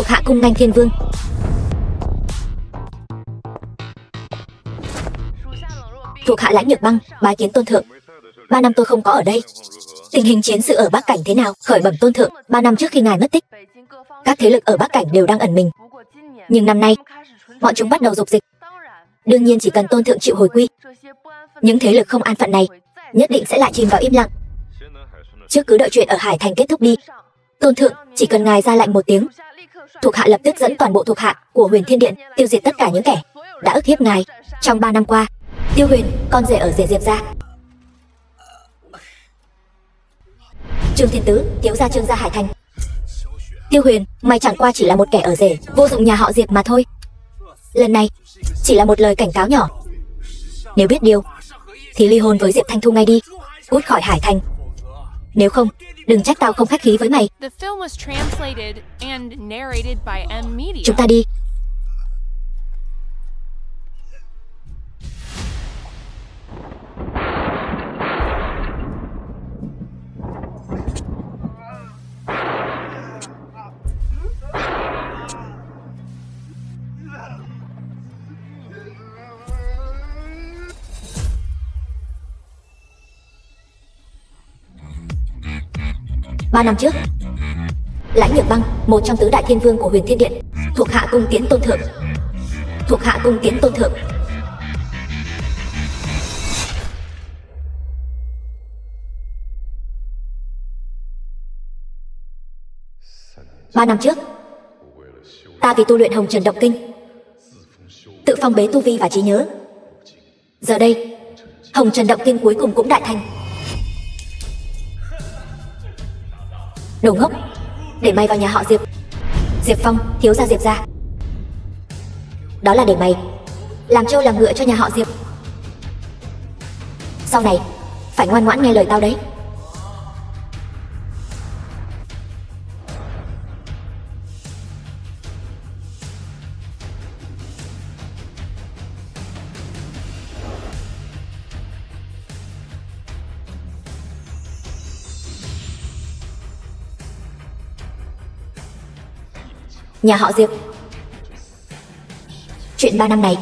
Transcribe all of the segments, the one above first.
hạ cung nghênh Thiên Vương. Thuộc hạ Lãnh Nhược Băng bái kiến tôn thượng. 3 năm tôi không có ở đây. Tình hình chiến sự ở Bắc Cảnh thế nào? Khởi bẩm tôn thượng, 3 năm trước khi ngài mất tích, các thế lực ở Bắc Cảnh đều đang ẩn mình. Nhưng năm nay, bọn chúng bắt đầu dục dịch. Đương nhiên chỉ cần tôn thượng chịu hồi quy, những thế lực không an phận này nhất định sẽ lại chìm vào im lặng. Trước cứ đợi chuyện ở Hải Thành kết thúc đi. Tôn thượng, chỉ cần ngài ra lệnh một tiếng, thuộc hạ lập tức dẫn toàn bộ thuộc hạ của Huyền Thiên Điện tiêu diệt tất cả những kẻ đã ức hiếp ngài trong 3 năm qua. Tiêu Huyền, con rể ở rể Diệp gia. Trương Thiên Tứ, thiếu gia Trương gia Hải Thành. Tiêu Huyền, mày chẳng qua chỉ là một kẻ ở rể vô dụng nhà họ Diệp mà thôi. Lần này chỉ là một lời cảnh cáo nhỏ. Nếu biết điều thì ly hôn với Diệp Thanh Thu ngay đi, cút khỏi Hải Thành. Nếu không, đừng trách tao không khách khí với mày. Chúng ta đi. Ba năm trước, Lãnh Nhược Băng, một trong tứ đại thiên vương của Huyền Thiên Điện, thuộc hạ cung tiến tôn thượng. Thuộc hạ cung tiến tôn thượng. Ba năm trước, ta vì tu luyện Hồng Trần Động Kinh, tự phong bế tu vi và trí nhớ. Giờ đây, Hồng Trần Động Kinh cuối cùng cũng đại thành. Đồ ngốc, để mày vào nhà họ Diệp. Diệp Phong, thiếu gia Diệp gia. Đó là để mày làm trâu làm ngựa cho nhà họ Diệp. Sau này phải ngoan ngoãn nghe lời tao đấy. Nhà họ Diệp, chuyện 3 năm này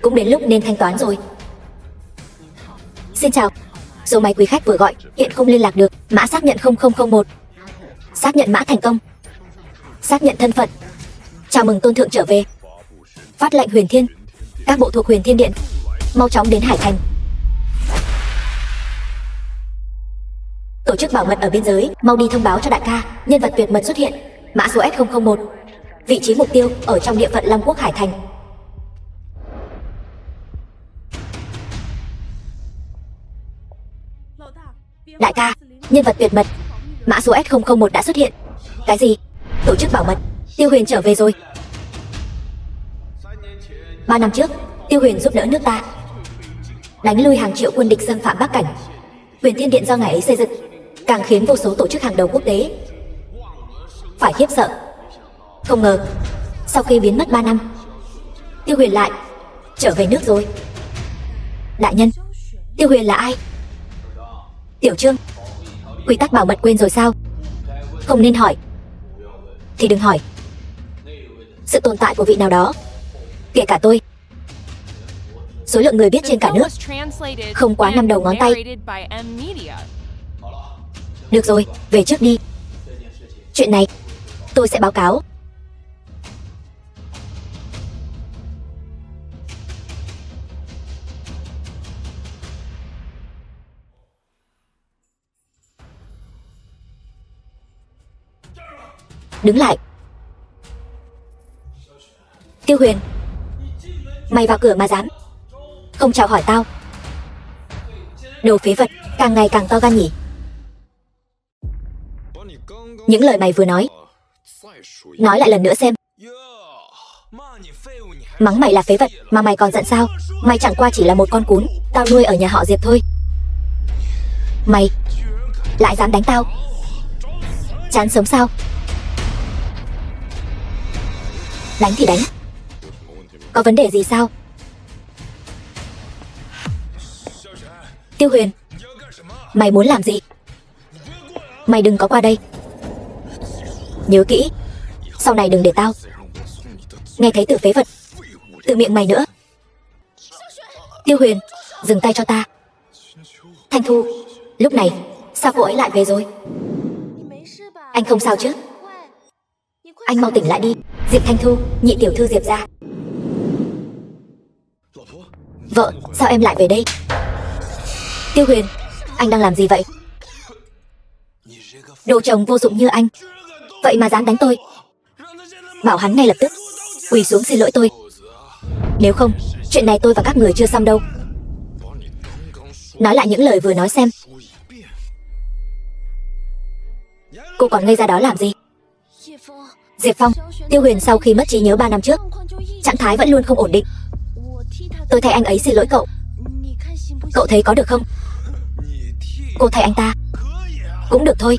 cũng đến lúc nên thanh toán rồi. Xin chào, số máy quý khách vừa gọi hiện không liên lạc được. Mã xác nhận 0001. Xác nhận mã thành công. Xác nhận thân phận. Chào mừng tôn thượng trở về. Phát lệnh Huyền Thiên, các bộ thuộc Huyền Thiên Điện mau chóng đến Hải Thành. Tổ chức bảo mật ở biên giới mau đi thông báo cho đại ca, nhân vật tuyệt mật xuất hiện. Mã số S001. Vị trí mục tiêu ở trong địa phận Long Quốc Hải Thành. Đại ca, nhân vật tuyệt mật mã số S001 đã xuất hiện. Cái gì? Tổ chức bảo mật. Tiêu Huyền trở về rồi. 3 năm trước, Tiêu Huyền giúp đỡ nước ta đánh lui hàng triệu quân địch xâm phạm Bắc Cảnh. Huyền Thiên Điện do ngài ấy xây dựng càng khiến vô số tổ chức hàng đầu quốc tế phải khiếp sợ. Không ngờ sau khi biến mất 3 năm, Tiêu Huyền lại trở về nước rồi. Đại nhân, Tiêu Huyền là ai? Tiểu Trương, quy tắc bảo mật quên rồi sao? Không nên hỏi thì đừng hỏi. Sự tồn tại của vị nào đó, kể cả tôi, số lượng người biết trên cả nước không quá 5 đầu ngón tay. Được rồi, về trước đi. Chuyện này tôi sẽ báo cáo. Đứng lại. Tiêu Huyền, mày vào cửa mà dám không chào hỏi tao? Đồ phế vật, càng ngày càng to gan nhỉ. Những lời mày vừa nói lại lần nữa xem. Mắng mày là phế vật mà mày còn giận sao? Mày chẳng qua chỉ là một con cún tao nuôi ở nhà họ Diệp thôi. Mày lại dám đánh tao? Chán sống sao? Đánh thì đánh, có vấn đề gì sao? Tiêu Huyền, mày muốn làm gì? Mày đừng có qua đây. Nhớ kỹ, Sau này đừng để tao nghe thấy từ phế vật từ miệng mày nữa. Tiêu Huyền, dừng tay cho ta. Thanh Thu, lúc này sao cô ấy lại về rồi? Anh không sao chứ? Anh mau tỉnh lại đi. Diệp Thanh Thu, nhị tiểu thư Diệp gia. Vợ, sao em lại về đây? Tiêu Huyền, anh đang làm gì vậy? Đồ chồng vô dụng như anh, vậy mà dám đánh tôi. Bảo hắn ngay lập tức quỳ xuống xin lỗi tôi. Nếu không, chuyện này tôi và các người chưa xong đâu. Nói lại những lời vừa nói xem. Cô còn ngây ra đó làm gì? Diệp Phong, Tiêu Huyền sau khi mất trí nhớ 3 năm trước, trạng thái vẫn luôn không ổn định. Tôi thay anh ấy xin lỗi cậu. Cậu thấy có được không? Cô thay anh ta cũng được thôi.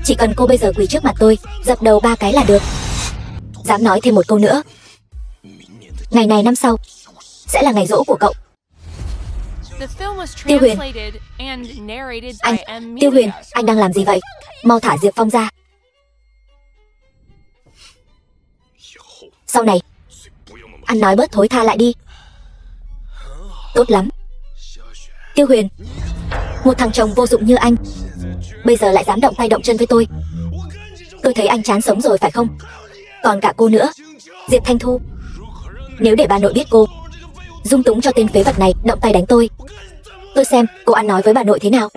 Chỉ cần cô bây giờ quỳ trước mặt tôi, dập đầu 3 cái là được. Dám nói thêm một câu nữa, ngày này năm sau sẽ là ngày giỗ của cậu. Tiêu Huyền, Tiêu Huyền, anh đang làm gì vậy? Mau thả Diệp Phong ra. Sau này ăn nói bớt thối tha lại đi. Tốt lắm. Tiêu Huyền, một thằng chồng vô dụng như anh bây giờ lại dám động tay động chân với tôi. Tôi thấy anh chán sống rồi phải không? Còn cả cô nữa, Diệp Thanh Thu. Nếu để bà nội biết cô dung túng cho tên phế vật này động tay đánh tôi xem cô ăn nói với bà nội thế nào.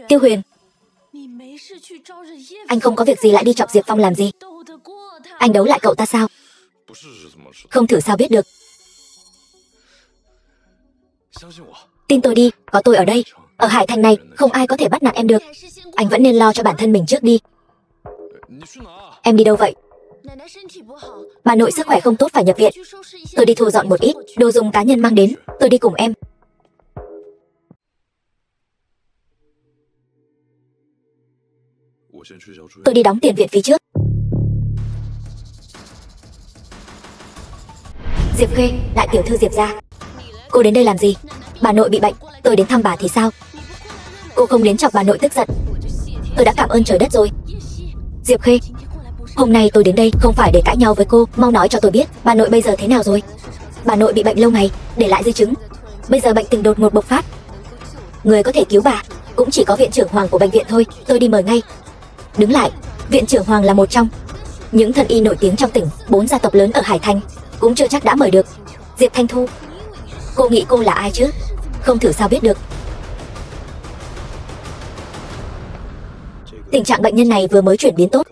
Tiêu Huyền, anh không có việc gì lại đi chọc Diệp Phong làm gì? Anh đấu lại cậu ta sao? Không thử sao biết được. Tin tôi đi, có tôi ở đây. Ở Hải Thành này không ai có thể bắt nạt em được. Anh vẫn nên lo cho bản thân mình trước đi. Em đi đâu vậy? Bà nội sức khỏe không tốt phải nhập viện. Tôi đi thu dọn một ít đồ dùng cá nhân mang đến. Tôi đi cùng em. Tôi đi đóng tiền viện phí trước. Diệp Khê, đại tiểu thư Diệp gia. Cô đến đây làm gì? Bà nội bị bệnh, tôi đến thăm bà thì sao? Cô không đến chọc bà nội tức giận. Tôi đã cảm ơn trời đất rồi. Diệp Khê, hôm nay tôi đến đây không phải để cãi nhau với cô. Mau nói cho tôi biết bà nội bây giờ thế nào rồi? Bà nội bị bệnh lâu ngày, để lại di chứng. Bây giờ bệnh tình đột ngột bộc phát. Người có thể cứu bà cũng chỉ có viện trưởng Hoàng của bệnh viện thôi. Tôi đi mời ngay. Đứng lại, viện trưởng Hoàng là một trong những thần y nổi tiếng trong tỉnh. 4 gia tộc lớn ở Hải Thành cũng chưa chắc đã mời được. Diệp Thanh Thu, cô nghĩ cô là ai chứ? Không thử sao biết được. Tình trạng bệnh nhân này vừa mới chuyển biến tốt.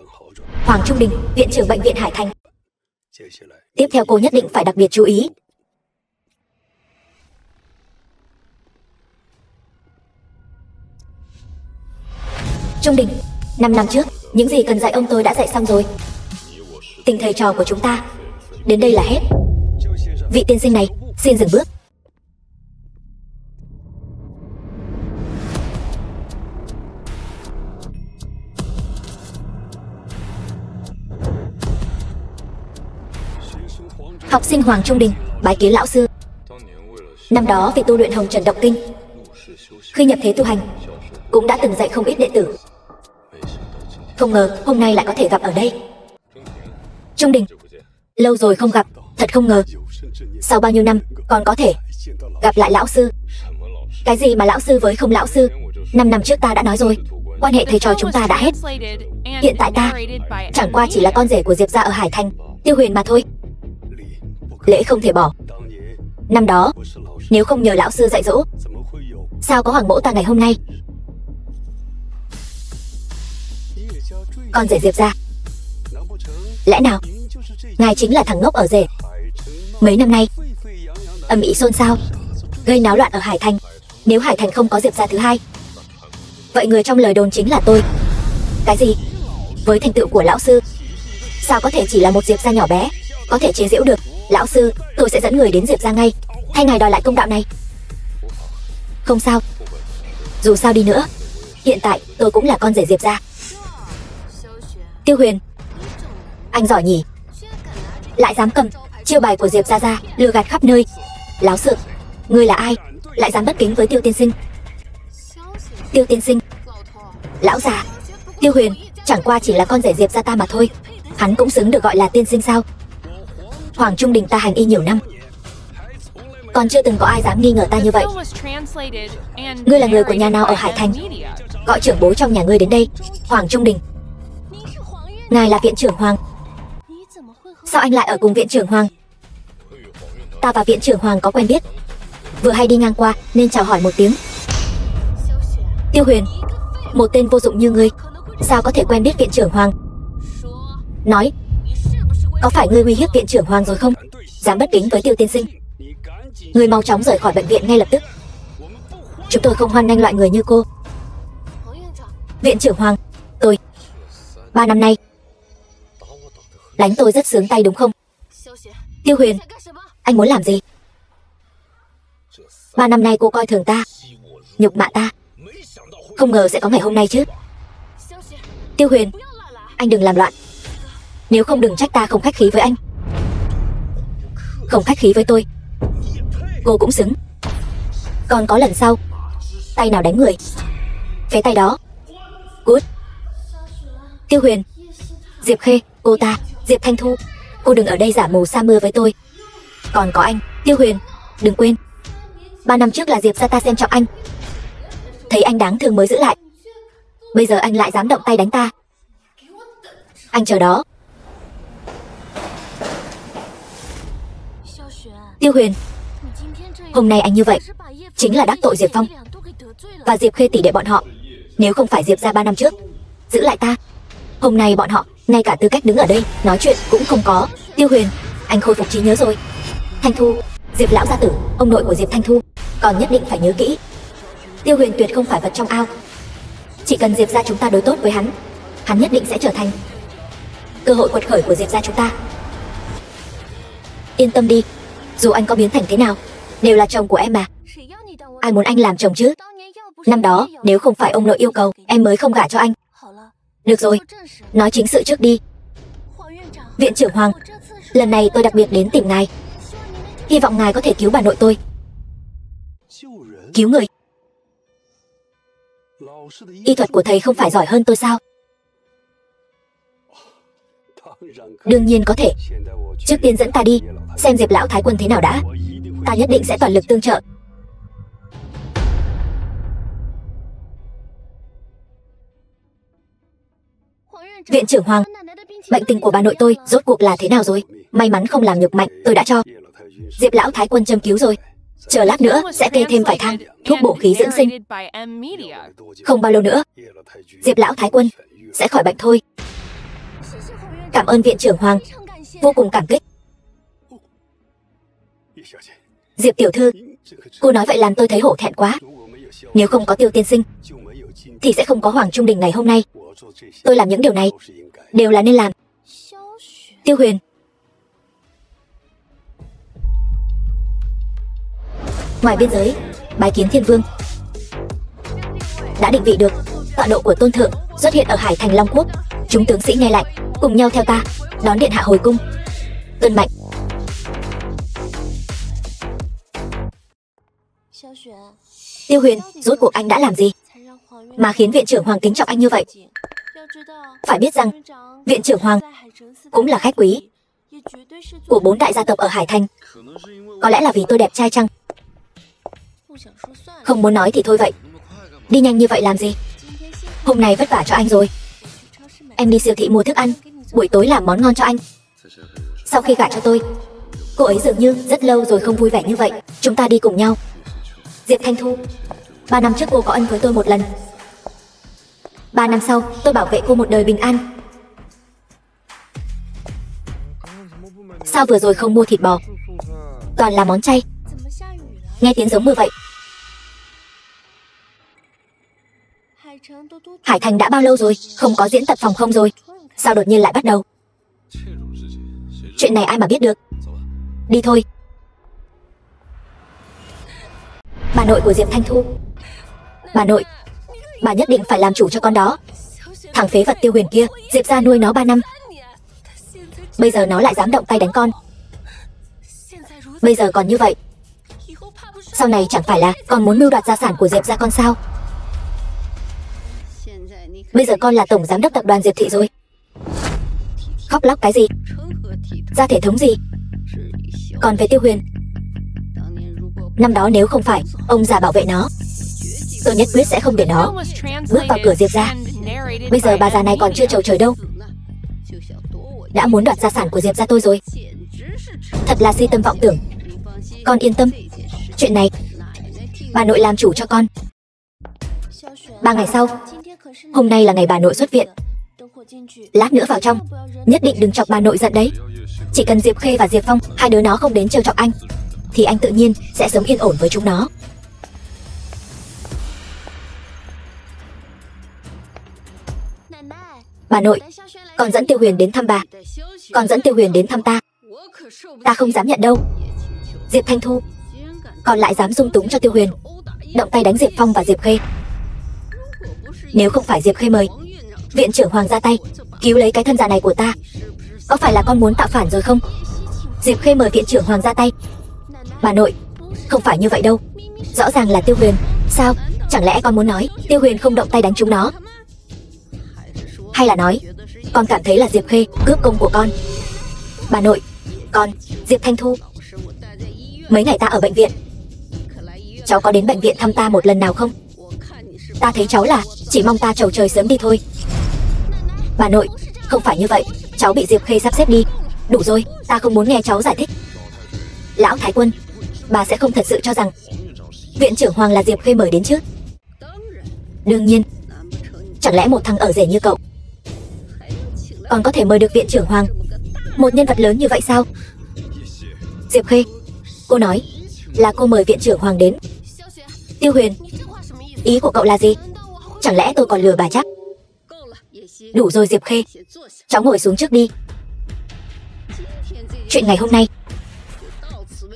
Hoàng Trung Đình, viện trưởng bệnh viện Hải Thành. Tiếp theo cô nhất định phải đặc biệt chú ý. Trung Đình, 5 năm trước, những gì cần dạy ông tôi đã dạy xong rồi. Tình thầy trò của chúng ta đến đây là hết. Vị tiên sinh này, xin dừng bước. Học sinh Hoàng Trung Đình, bái kiến lão sư. Năm đó vì tu luyện Hồng Trần Động Kinh, khi nhập thế tu hành cũng đã từng dạy không ít đệ tử. Không ngờ hôm nay lại có thể gặp ở đây. Trung Đình, lâu rồi không gặp, thật không ngờ sau bao nhiêu năm còn có thể gặp lại lão sư. Cái gì mà lão sư với không lão sư? 5 năm trước ta đã nói rồi, quan hệ thầy trò chúng ta đã hết. Hiện tại ta chẳng qua chỉ là con rể của Diệp gia ở Hải Thành, Tiêu Huyền mà thôi. Lễ không thể bỏ. Năm đó nếu không nhờ lão sư dạy dỗ, sao có Hoàng mẫu ta ngày hôm nay? Con rể Diệp gia, lẽ nào ngài chính là thằng ngốc ở rể? Mấy năm nay ầm ĩ xôn xao, gây náo loạn ở Hải Thành. Nếu Hải Thành không có Diệp gia thứ hai, vậy người trong lời đồn chính là tôi. Cái gì? Với thành tựu của lão sư, sao có thể chỉ là một Diệp gia nhỏ bé có thể chế giễu được? Lão sư, tôi sẽ dẫn người đến Diệp gia ngay, thay ngài đòi lại công đạo này. Không sao, dù sao đi nữa, hiện tại tôi cũng là con rể Diệp gia. Tiêu Huyền, anh giỏi nhỉ, lại dám cầm chiêu bài của Diệp gia ra lừa gạt khắp nơi. Láo sự, ngươi là ai lại dám bất kính với Tiêu tiên sinh? Tiêu tiên sinh. Lão già. Tiêu Huyền chẳng qua chỉ là con rể Diệp gia ta mà thôi. Hắn cũng xứng được gọi là tiên sinh sao? Hoàng Trung Đình ta hành y nhiều năm, còn chưa từng có ai dám nghi ngờ ta như vậy. Ngươi là người của nhà nào ở Hải Thành? Gọi trưởng bối trong nhà ngươi đến đây. Hoàng Trung Đình. Ngài là viện trưởng Hoàng. Sao anh lại ở cùng viện trưởng Hoàng? Ta và viện trưởng Hoàng có quen biết, vừa hay đi ngang qua nên chào hỏi một tiếng. Tiêu Huyền, một tên vô dụng như ngươi sao có thể quen biết viện trưởng Hoàng? Nói, có phải ngươi uy hiếp viện trưởng Hoàng rồi không? Dám bất kính với Tiêu tiên sinh, ngươi mau chóng rời khỏi bệnh viện ngay lập tức. Chúng tôi không hoan nghênh loại người như cô. Viện trưởng Hoàng, tôi 3 năm nay đánh tôi rất sướng tay đúng không? Tiêu Huyền, anh muốn làm gì? 3 năm nay cô coi thường ta, nhục mạ ta, không ngờ sẽ có ngày hôm nay chứ. Tiêu Huyền, anh đừng làm loạn. Nếu không đừng trách ta không khách khí với anh. Không khách khí với tôi, cô cũng xứng. Còn có lần sau, tay nào đánh người phế tay đó. Cút. Tiêu Huyền, Diệp Khê, cô ta, Diệp Thanh Thu, cô đừng ở đây giả mù sa mưa với tôi. Còn có anh, Tiêu Huyền, đừng quên 3 năm trước là Diệp gia ta xem trọng anh, thấy anh đáng thương mới giữ lại. Bây giờ anh lại dám động tay đánh ta. Anh chờ đó. Tiêu Huyền, hôm nay anh như vậy chính là đắc tội Diệp Phong và Diệp Khê tỷ đệ bọn họ. Nếu không phải Diệp gia 3 năm trước giữ lại ta, hôm nay bọn họ ngay cả tư cách đứng ở đây nói chuyện cũng không có. Tiêu Huyền, anh khôi phục trí nhớ rồi. Thanh Thu, Diệp lão gia tử, ông nội của Diệp Thanh Thu, còn nhất định phải nhớ kỹ. Tiêu Huyền tuyệt không phải vật trong ao. Chỉ cần Diệp gia chúng ta đối tốt với hắn, hắn nhất định sẽ trở thành cơ hội quật khởi của Diệp gia chúng ta. Yên tâm đi, dù anh có biến thành thế nào, đều là chồng của em mà. Ai muốn anh làm chồng chứ? Năm đó, nếu không phải ông nội yêu cầu, em mới không gả cho anh. Được rồi, nói chính sự trước đi. Viện trưởng Hoàng, lần này tôi đặc biệt đến tìm ngài, hy vọng ngài có thể cứu bà nội tôi. Cứu người? Y thuật của thầy không phải giỏi hơn tôi sao? Đương nhiên có thể. Trước tiên dẫn ta đi xem Diệp lão thái quân thế nào đã. Ta nhất định sẽ toàn lực tương trợ. Viện trưởng Hoàng, bệnh tình của bà nội tôi rốt cuộc là thế nào rồi? May mắn không làm nhục mạnh, tôi đã cho Diệp lão thái quân châm cứu rồi. Chờ lát nữa sẽ kê thêm vài thang thuốc bổ khí dưỡng sinh. Không bao lâu nữa Diệp lão thái quân sẽ khỏi bệnh thôi. Cảm ơn viện trưởng Hoàng, vô cùng cảm kích. Diệp tiểu thư, cô nói vậy làm tôi thấy hổ thẹn quá. Nếu không có Tiêu tiên sinh thì sẽ không có Hoàng Trung Đình ngày hôm nay. Tôi làm những điều này đều là nên làm. Tiêu Huyền, ngoài biên giới bái kiến Thiên Vương. Đã định vị được tọa độ của tôn thượng xuất hiện ở Hải Thành Long Quốc. Chúng tướng sĩ nghe lệnh, cùng nhau theo ta đón điện hạ hồi cung. Tuân mệnh. Tiêu Huyền, rốt cuộc anh đã làm gì mà khiến viện trưởng Hoàng kính trọng anh như vậy? Phải biết rằng viện trưởng Hoàng cũng là khách quý của 4 đại gia tộc ở Hải Thành. Có lẽ là vì tôi đẹp trai chăng? Không muốn nói thì thôi vậy. Đi nhanh như vậy làm gì? Hôm nay vất vả cho anh rồi. Em đi siêu thị mua thức ăn, buổi tối làm món ngon cho anh. Sau khi gả cho tôi, cô ấy dường như rất lâu rồi không vui vẻ như vậy. Chúng ta đi cùng nhau. Diệp Thanh Thu, 3 năm trước cô có ân với tôi một lần. 3 năm sau tôi bảo vệ cô một đời bình an. Sao vừa rồi không mua thịt bò, toàn là món chay? Nghe tiếng giống mưa vậy. Hải Thành đã bao lâu rồi không có diễn tập phòng không rồi? Sao đột nhiên lại bắt đầu? Chuyện này ai mà biết được. Đi thôi. Bà nội của Diệp Thanh Thu. Bà nội, bà nhất định phải làm chủ cho con đó. Thằng phế vật Tiêu Huyền kia, Diệp gia nuôi nó 3 năm, bây giờ nó lại dám động tay đánh con. Bây giờ còn như vậy, sau này chẳng phải là còn muốn mưu đoạt gia sản của Diệp gia con sao? Bây giờ con là tổng giám đốc tập đoàn Diệp Thị rồi. Khóc lóc cái gì? Ra thể thống gì? Còn về Tiêu Huyền, năm đó nếu không phải ông già bảo vệ nó, tôi nhất quyết sẽ không để nó bước vào cửa Diệp gia. Bây giờ bà già này còn chưa chầu trời đâu, đã muốn đoạt gia sản của Diệp gia tôi rồi. Thật là si tâm vọng tưởng. Con yên tâm, chuyện này bà nội làm chủ cho con. 3 ngày sau, hôm nay là ngày bà nội xuất viện. Lát nữa vào trong, nhất định đừng chọc bà nội giận đấy. Chỉ cần Diệp Khê và Diệp Phong, hai đứa nó không đến trêu chọc anh, thì anh tự nhiên sẽ sống yên ổn với chúng nó. Bà nội, con dẫn Tiêu Huyền đến thăm bà. Con dẫn Tiêu Huyền đến thăm ta. Ta không dám nhận đâu. Diệp Thanh Thu, con lại dám dung túng cho Tiêu Huyền động tay đánh Diệp Phong và Diệp Khê. Nếu không phải Diệp Khê mời viện trưởng Hoàng ra tay cứu lấy cái thân già này của ta, có phải là con muốn tạo phản rồi không? Diệp Khê mời viện trưởng Hoàng ra tay. Bà nội, không phải như vậy đâu. Rõ ràng là Tiêu Huyền. Sao? Chẳng lẽ con muốn nói Tiêu Huyền không động tay đánh chúng nó? Hay là nói con cảm thấy là Diệp Khê cướp công của con? Bà nội, con, Diệp Thanh Thu, mấy ngày ta ở bệnh viện, cháu có đến bệnh viện thăm ta một lần nào không? Ta thấy cháu là chỉ mong ta chầu trời sớm đi thôi. Bà nội, không phải như vậy. Cháu bị Diệp Khê sắp xếp đi. Đủ rồi, ta không muốn nghe cháu giải thích. Lão Thái Quân, bà sẽ không thật sự cho rằng viện trưởng Hoàng là Diệp Khê mời đến chứ? Đương nhiên. Chẳng lẽ một thằng ở rể như cậu còn có thể mời được viện trưởng Hoàng, một nhân vật lớn như vậy sao? Diệp Khê, cô nói là cô mời viện trưởng Hoàng đến. Tiêu Huyền, ý của cậu là gì? Chẳng lẽ tôi còn lừa bà chắc? Đủ rồi Diệp Khê, cháu ngồi xuống trước đi. Chuyện ngày hôm nay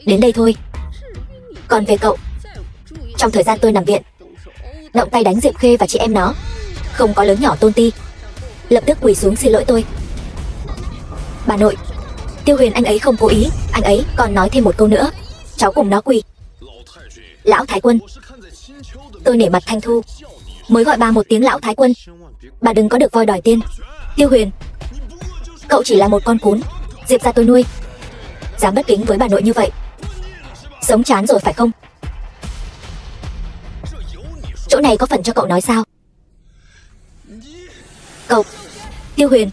đến đây thôi. Còn về cậu, trong thời gian tôi nằm viện, động tay đánh Diệp Khê và chị em nó, không có lớn nhỏ tôn ti, lập tức quỳ xuống xin lỗi tôi. Bà nội, Tiêu Huyền anh ấy không cố ý, anh ấy còn nói thêm một câu nữa. Cháu cùng nó quỳ. Lão Thái Quân, tôi nể mặt Thanh Thu mới gọi bà một tiếng Lão Thái Quân. Bà đừng có được voi đòi tiên. Tiêu Huyền, cậu chỉ là một con cún Diệp gia tôi nuôi, dám bất kính với bà nội như vậy, sống chán rồi phải không? Chỗ này có phần cho cậu nói sao? Cậu, Tiêu Huyền,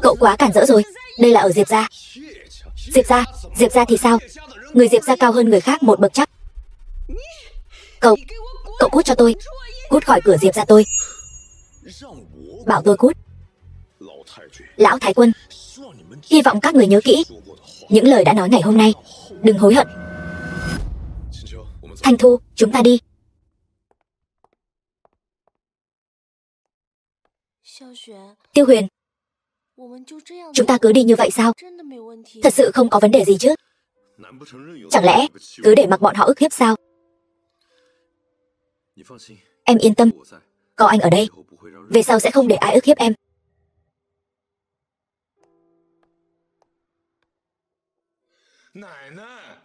cậu quá cản rỡ rồi. Đây là ở Diệp gia. Diệp gia thì sao? Người Diệp gia cao hơn người khác một bậc chắc. Cậu cút cho tôi. Cút khỏi cửa Diệp gia tôi. Bảo tôi cút. Lão Thái Quân, hy vọng các người nhớ kỹ những lời đã nói ngày hôm nay, đừng hối hận. Thanh Thu, chúng ta đi. Tiêu Huyền, chúng ta cứ đi như vậy sao? Thật sự không có vấn đề gì chứ? Chẳng lẽ cứ để mặc bọn họ ức hiếp sao? Em yên tâm, có anh ở đây, về sau sẽ không để ai ức hiếp em.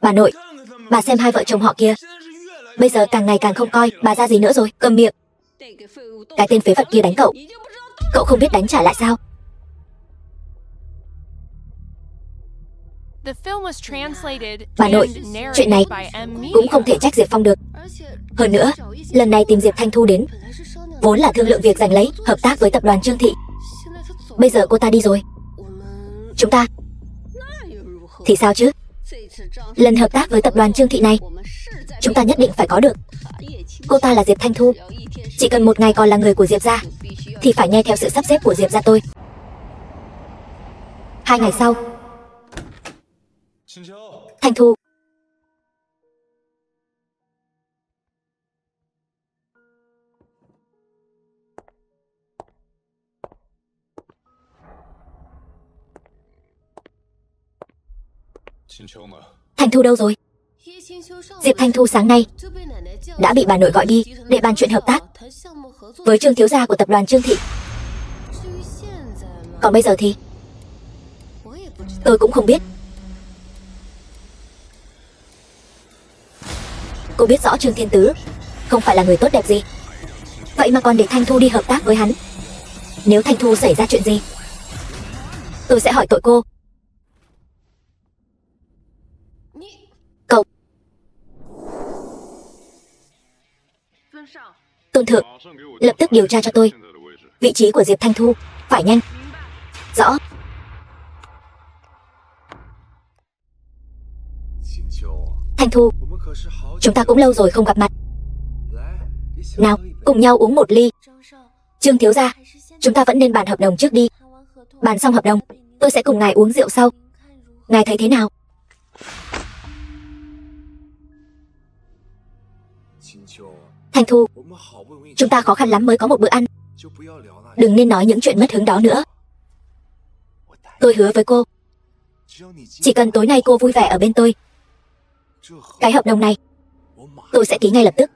Bà nội, bà xem hai vợ chồng họ kia, bây giờ càng ngày càng không coi bà ra gì nữa rồi. Cầm miệng. Cái tên phế vật kia đánh cậu, cậu không biết đánh trả lại sao? Bà nội, chuyện này cũng không thể trách Diệp Phong được. Hơn nữa, lần này tìm Diệp Thanh Thu đến vốn là thương lượng việc giành lấy hợp tác với tập đoàn Trương Thị. Bây giờ cô ta đi rồi, chúng ta thì sao chứ? Lần hợp tác với tập đoàn Trương Thị này, chúng ta nhất định phải có được. Cô ta là Diệp Thanh Thu, chỉ cần một ngày còn là người của Diệp gia thì phải nghe theo sự sắp xếp của Diệp gia tôi. 2 ngày sau. Thanh Thu, Thanh Thu đâu rồi? Diệp Thanh Thu sáng nay đã bị bà nội gọi đi để bàn chuyện hợp tác với Trương thiếu gia của tập đoàn Trương Thị. Còn bây giờ thì tôi cũng không biết. Cô biết rõ Trương Thiên Tứ không phải là người tốt đẹp gì, vậy mà còn để Thanh Thu đi hợp tác với hắn. Nếu Thanh Thu xảy ra chuyện gì, tôi sẽ hỏi tội cô. Cậu. Tôn thượng, lập tức điều tra cho tôi vị trí của Diệp Thanh Thu. Phải nhanh. Rõ. Thanh Thu, chúng ta cũng lâu rồi không gặp mặt. Nào, cùng nhau uống một ly. Trương thiếu gia, chúng ta vẫn nên bàn hợp đồng trước đi. Bàn xong hợp đồng, tôi sẽ cùng ngài uống rượu sau. Ngài thấy thế nào? Thanh Thu, chúng ta khó khăn lắm mới có một bữa ăn. Đừng nên nói những chuyện mất hứng đó nữa. Tôi hứa với cô, chỉ cần tối nay cô vui vẻ ở bên tôi, cái hợp đồng này tôi sẽ ký ngay lập tức.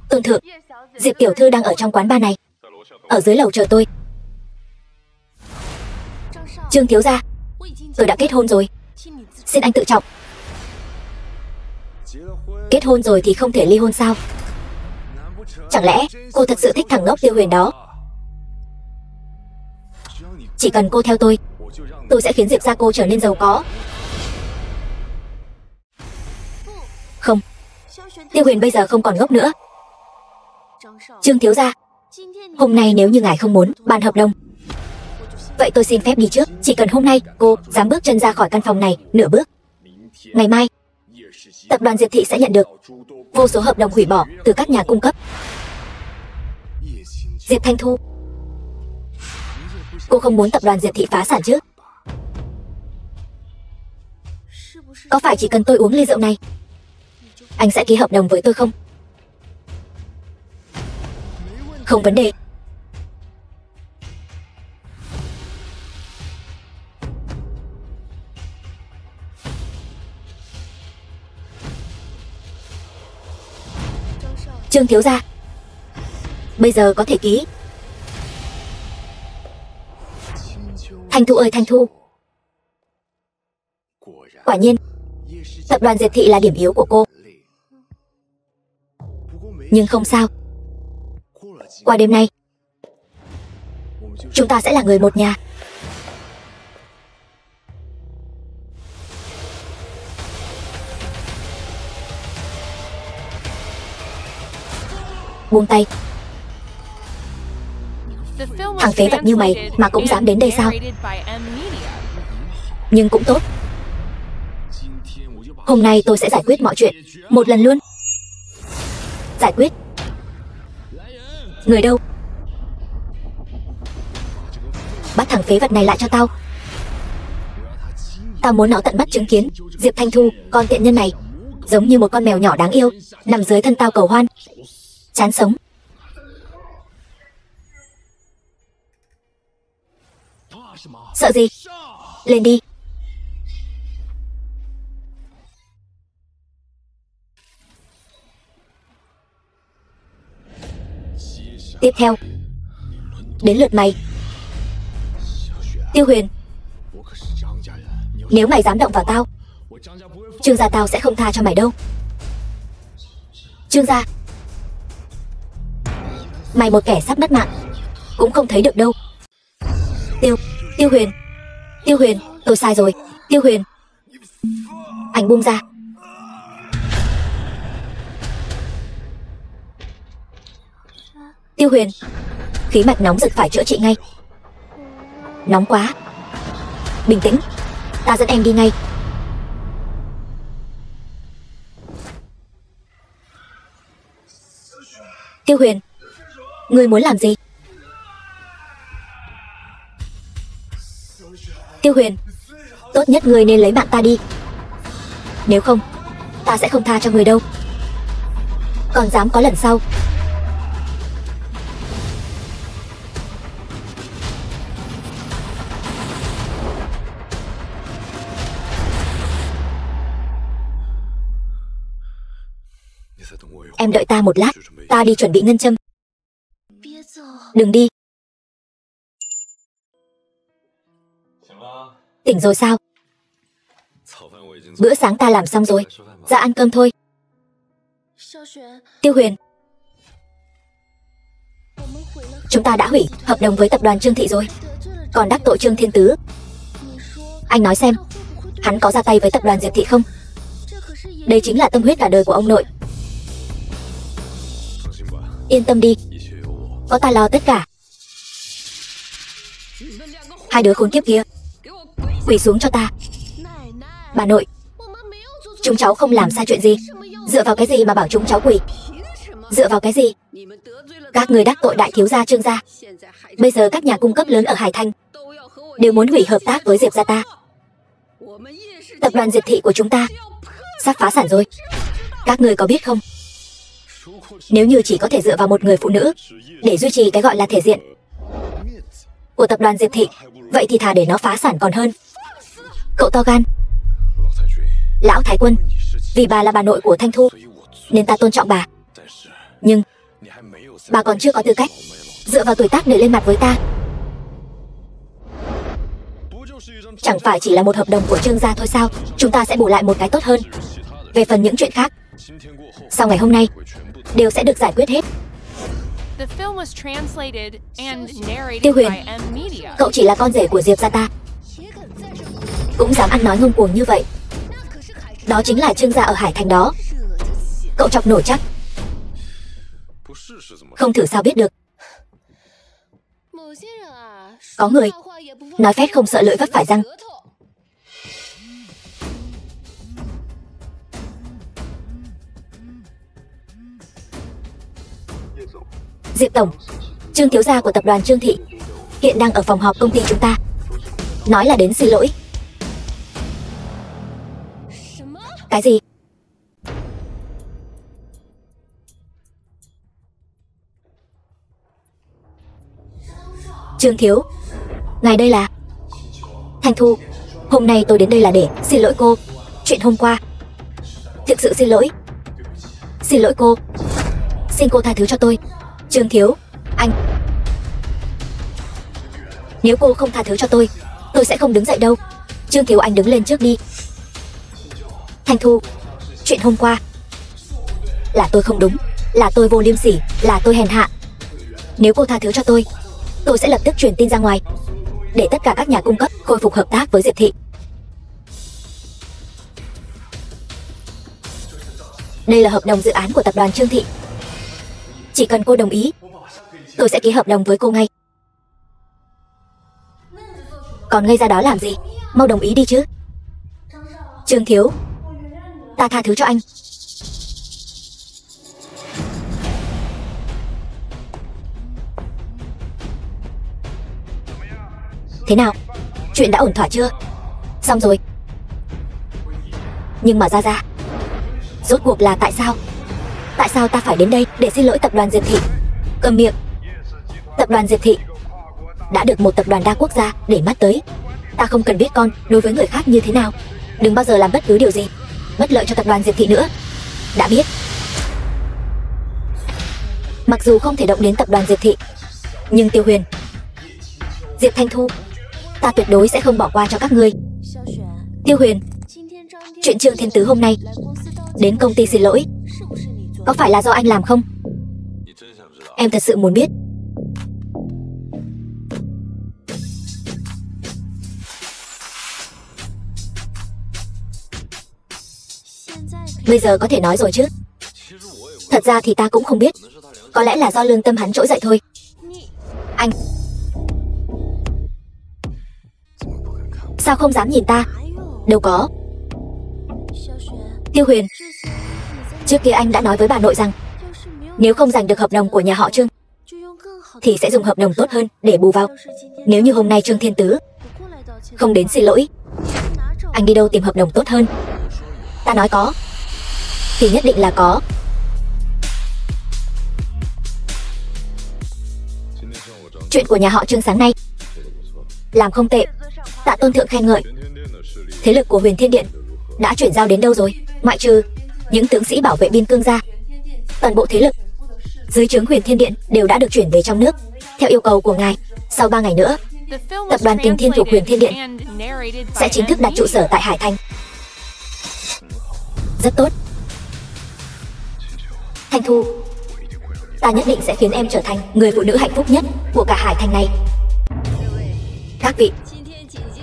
Tôn thượng, Diệp tiểu thư đang ở trong quán bar này, ở dưới lầu chờ tôi. Trương thiếu gia, tôi đã kết hôn rồi, xin anh tự trọng. Kết hôn rồi thì không thể ly hôn sao? Chẳng lẽ cô thật sự thích thằng ngốc Tiêu Huyền đó? Chỉ cần cô theo tôi sẽ khiến Diệp gia cô trở nên giàu có. Không, Tiêu Huyền bây giờ không còn ngốc nữa. Trương thiếu gia, hôm nay nếu như ngài không muốn bàn hợp đồng, vậy tôi xin phép đi trước. Chỉ cần hôm nay cô dám bước chân ra khỏi căn phòng này nửa bước, ngày mai tập đoàn Diệp thị sẽ nhận được vô số hợp đồng hủy bỏ từ các nhà cung cấp. Diệp Thanh Thu, cô không muốn tập đoàn Diệp thị phá sản chứ? Có phải chỉ cần tôi uống ly rượu này, anh sẽ ký hợp đồng với tôi không? Không vấn đề. Trương thiếu gia, bây giờ có thể ký. Thanh Thu ơi Thanh Thu, quả nhiên tập đoàn Diệp thị là điểm yếu của cô. Nhưng không sao, qua đêm nay chúng ta sẽ là người một nhà. Buông tay. Thằng phế vật như mày mà cũng dám đến đây sao? Nhưng cũng tốt, hôm nay tôi sẽ giải quyết mọi chuyện một lần luôn. Giải quyết? Người đâu? Bắt thằng phế vật này lại cho tao. Tao muốn nó tận mắt chứng kiến Diệp Thanh Thu, con tiện nhân này, giống như một con mèo nhỏ đáng yêu, nằm dưới thân tao cầu hoan. Chán sống. Sợ gì? Lên đi. Tiếp theo, đến lượt mày. Tiêu Huyền, nếu mày dám động vào tao, Trương gia tao sẽ không tha cho mày đâu. Trương gia, mày một kẻ sắp mất mạng cũng không thấy được đâu. Tiêu Huyền, Tiêu Huyền, tôi sai rồi. Tiêu Huyền, anh buông ra. Tiêu Huyền, khí mạch nóng rực phải chữa trị ngay. Nóng quá. Bình tĩnh, ta dẫn em đi ngay. Tiêu Huyền, ngươi muốn làm gì? Tiêu Huyền, tốt nhất ngươi nên lấy mạng ta đi. Nếu không, ta sẽ không tha cho ngươi đâu. Còn dám có lần sau. Em đợi ta một lát, ta đi chuẩn bị ngân châm. Đừng đi. Tỉnh rồi sao? Bữa sáng ta làm xong rồi, ra ăn cơm thôi. Tiêu Huyền, chúng ta đã hủy hợp đồng với tập đoàn Trương Thị rồi, còn đắc tội Trương Thiên Tứ. Anh nói xem, hắn có ra tay với tập đoàn Diệp Thị không? Đây chính là tâm huyết cả đời của ông nội. Yên tâm đi, có ta lo tất cả. Hai đứa khốn kiếp kia, quỳ xuống cho ta. Bà nội, chúng cháu không làm sai chuyện gì. Dựa vào cái gì mà bảo chúng cháu quỳ? Dựa vào cái gì? Các người đắc tội đại thiếu gia Trương gia. Bây giờ các nhà cung cấp lớn ở Hải Thành đều muốn hủy hợp tác với Diệp gia ta. Tập đoàn Diệp Thị của chúng ta sắp phá sản rồi. Các người có biết không? Nếu như chỉ có thể dựa vào một người phụ nữ để duy trì cái gọi là thể diện của tập đoàn Diệp Thị, vậy thì thà để nó phá sản còn hơn. Cậu to gan. Lão Thái Quân, vì bà là bà nội của Thanh Thu nên ta tôn trọng bà. Nhưng bà còn chưa có tư cách dựa vào tuổi tác để lên mặt với ta. Chẳng phải chỉ là một hợp đồng của Trương gia thôi sao? Chúng ta sẽ bù lại một cái tốt hơn. Về phần những chuyện khác, sau ngày hôm nay đều sẽ được giải quyết hết. Tiêu Huyền, cậu chỉ là con rể của Diệp gia ta, cũng dám ăn nói ngông cuồng như vậy. Đó chính là Trương gia ở Hải Thành đó. Cậu chọc nổi chắc. Không thử sao biết được. Có người nói phét không sợ lưỡi vấp phải răng. Diệp tổng, Trương thiếu gia của tập đoàn Trương Thị hiện đang ở phòng họp công ty chúng ta, nói là đến xin lỗi. Cái gì? Trương thiếu, ngài đây là... Thanh Thu, hôm nay tôi đến đây là để xin lỗi cô. Chuyện hôm qua, thực sự xin lỗi. Xin lỗi cô. Xin cô tha thứ cho tôi. Trương thiếu, anh... Nếu cô không tha thứ cho tôi sẽ không đứng dậy đâu. Trương thiếu, anh đứng lên trước đi. Thanh Thu, chuyện hôm qua là tôi không đúng, là tôi vô liêm sỉ, là tôi hèn hạ. Nếu cô tha thứ cho tôi sẽ lập tức truyền tin ra ngoài để tất cả các nhà cung cấp khôi phục hợp tác với Diệp Thị. Đây là hợp đồng dự án của tập đoàn Trương Thị. Chỉ cần cô đồng ý, tôi sẽ ký hợp đồng với cô ngay. Còn ngây ra đó làm gì? Mau đồng ý đi chứ. Trương thiếu, ta tha thứ cho anh. Thế nào? Chuyện đã ổn thỏa chưa? Xong rồi. Nhưng mà Gia, rốt cuộc là tại sao? Tại sao ta phải đến đây để xin lỗi tập đoàn Diệp Thị? Cầm miệng. Tập đoàn Diệp Thị đã được một tập đoàn đa quốc gia để mắt tới. Ta không cần biết con đối với người khác như thế nào. Đừng bao giờ làm bất cứ điều gì bất lợi cho tập đoàn Diệp Thị nữa. Đã biết. Mặc dù không thể động đến tập đoàn Diệp Thị, nhưng Tiêu Huyền, Diệp Thanh Thu, ta tuyệt đối sẽ không bỏ qua cho các ngươi. Tiêu Huyền, chuyện Trương Thiên Tứ hôm nay đến công ty xin lỗi, có phải là do anh làm không? Em thật sự muốn biết. Bây giờ có thể nói rồi chứ? Thật ra thì ta cũng không biết. Có lẽ là do lương tâm hắn trỗi dậy thôi. Anh sao không dám nhìn ta? Đâu có. Tiêu Huyền, trước kia anh đã nói với bà nội rằng nếu không giành được hợp đồng của nhà họ Trương thì sẽ dùng hợp đồng tốt hơn để bù vào. Nếu như hôm nay Trương Thiên Tứ không đến xin lỗi, anh đi đâu tìm hợp đồng tốt hơn? Ta nói có thì nhất định là có. Chuyện của nhà họ Trương sáng nay làm không tệ, tạ tôn thượng khen ngợi. Thế lực của Huyền Thiên Điện đã chuyển giao đến đâu rồi? Ngoại trừ những tướng sĩ bảo vệ biên cương ra, toàn bộ thế lực dưới trướng Huyền Thiên Điện đều đã được chuyển về trong nước. Theo yêu cầu của ngài, sau 3 ngày nữa, tập đoàn Kình Thiên thuộc Huyền Thiên Điện sẽ chính thức đặt trụ sở tại Hải Thành. Rất tốt. Thanh Thu, ta nhất định sẽ khiến em trở thành người phụ nữ hạnh phúc nhất của cả Hải Thành này. Các vị,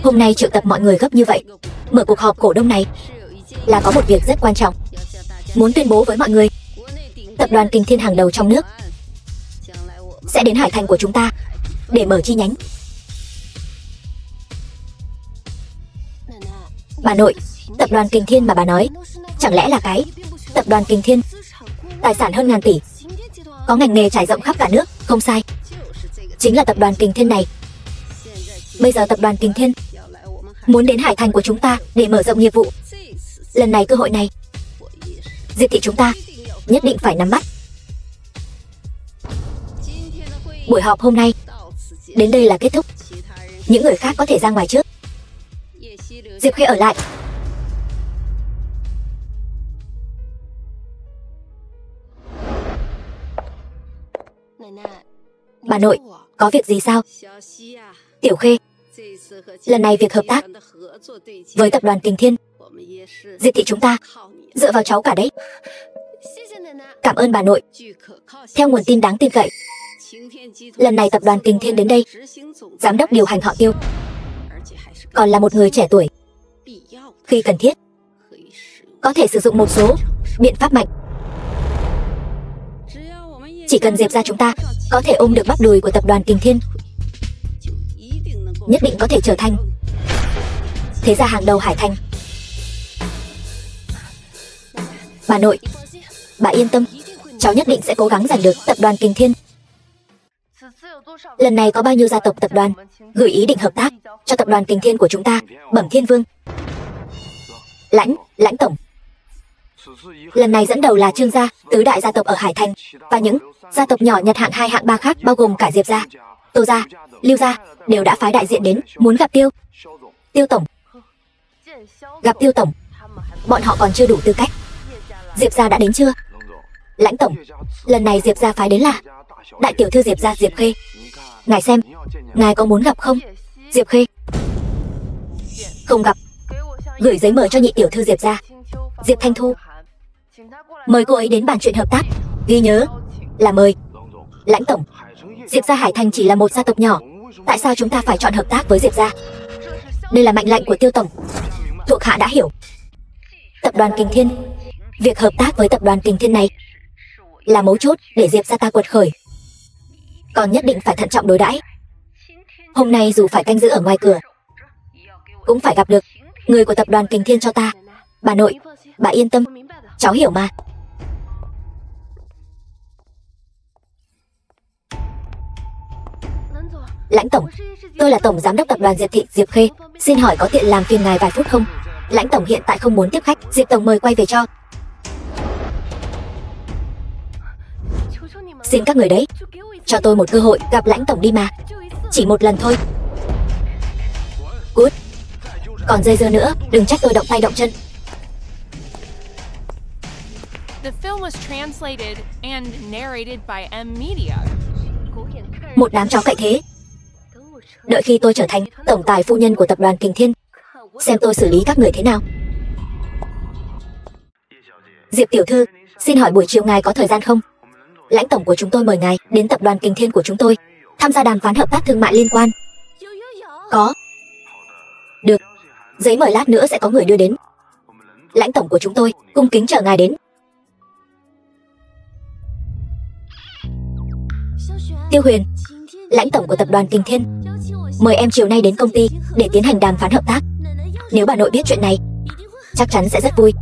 hôm nay triệu tập mọi người gấp như vậy, mở cuộc họp cổ đông này là có một việc rất quan trọng. Muốn tuyên bố với mọi người, tập đoàn Kình Thiên hàng đầu trong nước sẽ đến Hải Thành của chúng ta để mở chi nhánh. Bà nội, tập đoàn Kình Thiên mà bà nói, chẳng lẽ là cái tập đoàn Kình Thiên tài sản hơn ngàn tỷ, có ngành nghề trải rộng khắp cả nước? Không sai, chính là tập đoàn Kình Thiên này. Bây giờ tập đoàn Kình Thiên muốn đến Hải Thành của chúng ta để mở rộng nghiệp vụ. Lần này cơ hội này, Diệp thị chúng ta nhất định phải nắm bắt. Buổi họp hôm nay đến đây là kết thúc. Những người khác có thể ra ngoài trước. Diệp Khê ở lại. Bà nội, có việc gì sao? Tiểu Khê, lần này việc hợp tác với tập đoàn Kình Thiên, Diệp thị chúng ta dựa vào cháu cả đấy. Cảm ơn bà nội. Theo nguồn tin đáng tin cậy, lần này tập đoàn Kình Thiên đến đây, giám đốc điều hành họ Tiêu còn là một người trẻ tuổi. Khi cần thiết, có thể sử dụng một số biện pháp mạnh. Chỉ cần Diệp gia chúng ta có thể ôm được bắp đùi của tập đoàn Kình Thiên, nhất định có thể trở thành thế gia hàng đầu Hải Thành. Bà nội, bà yên tâm, cháu nhất định sẽ cố gắng giành được tập đoàn Kình Thiên. Lần này có bao nhiêu gia tộc tập đoàn gửi ý định hợp tác cho tập đoàn Kình Thiên của chúng ta? Bẩm Thiên Vương. Lãnh tổng, lần này dẫn đầu là Trương gia, tứ đại gia tộc ở Hải Thành, và những gia tộc nhỏ nhặt hạng 2 hạng 3 khác bao gồm cả Diệp gia, Tô gia, Lưu gia đều đã phái đại diện đến muốn gặp Tiêu tổng. Gặp Tiêu tổng, bọn họ còn chưa đủ tư cách. Diệp gia đã đến chưa? Lãnh tổng, lần này Diệp gia phái đến là đại tiểu thư Diệp gia Diệp Khê. Ngài xem, ngài có muốn gặp không? Diệp Khê không gặp. Gửi giấy mời cho nhị tiểu thư Diệp gia, Diệp Thanh Thu, mời cô ấy đến bàn chuyện hợp tác. Ghi nhớ là mời. Lãnh tổng, Diệp gia Hải Thành chỉ là một gia tộc nhỏ, tại sao chúng ta phải chọn hợp tác với Diệp gia? Đây là mệnh lệnh của Tiêu tổng. Thuộc hạ đã hiểu. Tập đoàn Kình Thiên, việc hợp tác với tập đoàn Kình Thiên này là mấu chốt để Diệp gia ta quật khởi. Còn nhất định phải thận trọng đối đãi. Hôm nay dù phải canh giữ ở ngoài cửa, cũng phải gặp được người của tập đoàn Kình Thiên cho ta. Bà nội, bà yên tâm, cháu hiểu mà. Lãnh tổng, tôi là tổng giám đốc tập đoàn Diệp thị Diệp Khê, xin hỏi có tiện làm phiền ngài vài phút không? Lãnh tổng hiện tại không muốn tiếp khách, Diệp tổng mời quay về cho. Xin các người đấy, cho tôi một cơ hội gặp lãnh tổng đi mà. Chỉ một lần thôi. Cút. Còn dây dưa nữa, đừng trách tôi động tay động chân. Một đám chó cậy thế. Đợi khi tôi trở thành tổng tài phu nhân của tập đoàn Kình Thiên, xem tôi xử lý các người thế nào. Diệp tiểu thư, xin hỏi buổi chiều ngài có thời gian không? Lãnh tổng của chúng tôi mời ngài đến tập đoàn Kình Thiên của chúng tôi tham gia đàm phán hợp tác thương mại liên quan. Có. Được, giấy mời lát nữa sẽ có người đưa đến. Lãnh tổng của chúng tôi cung kính chờ ngài đến. Tiêu Huyền, lãnh tổng của tập đoàn Kình Thiên mời em chiều nay đến công ty để tiến hành đàm phán hợp tác. Nếu bà nội biết chuyện này, chắc chắn sẽ rất vui.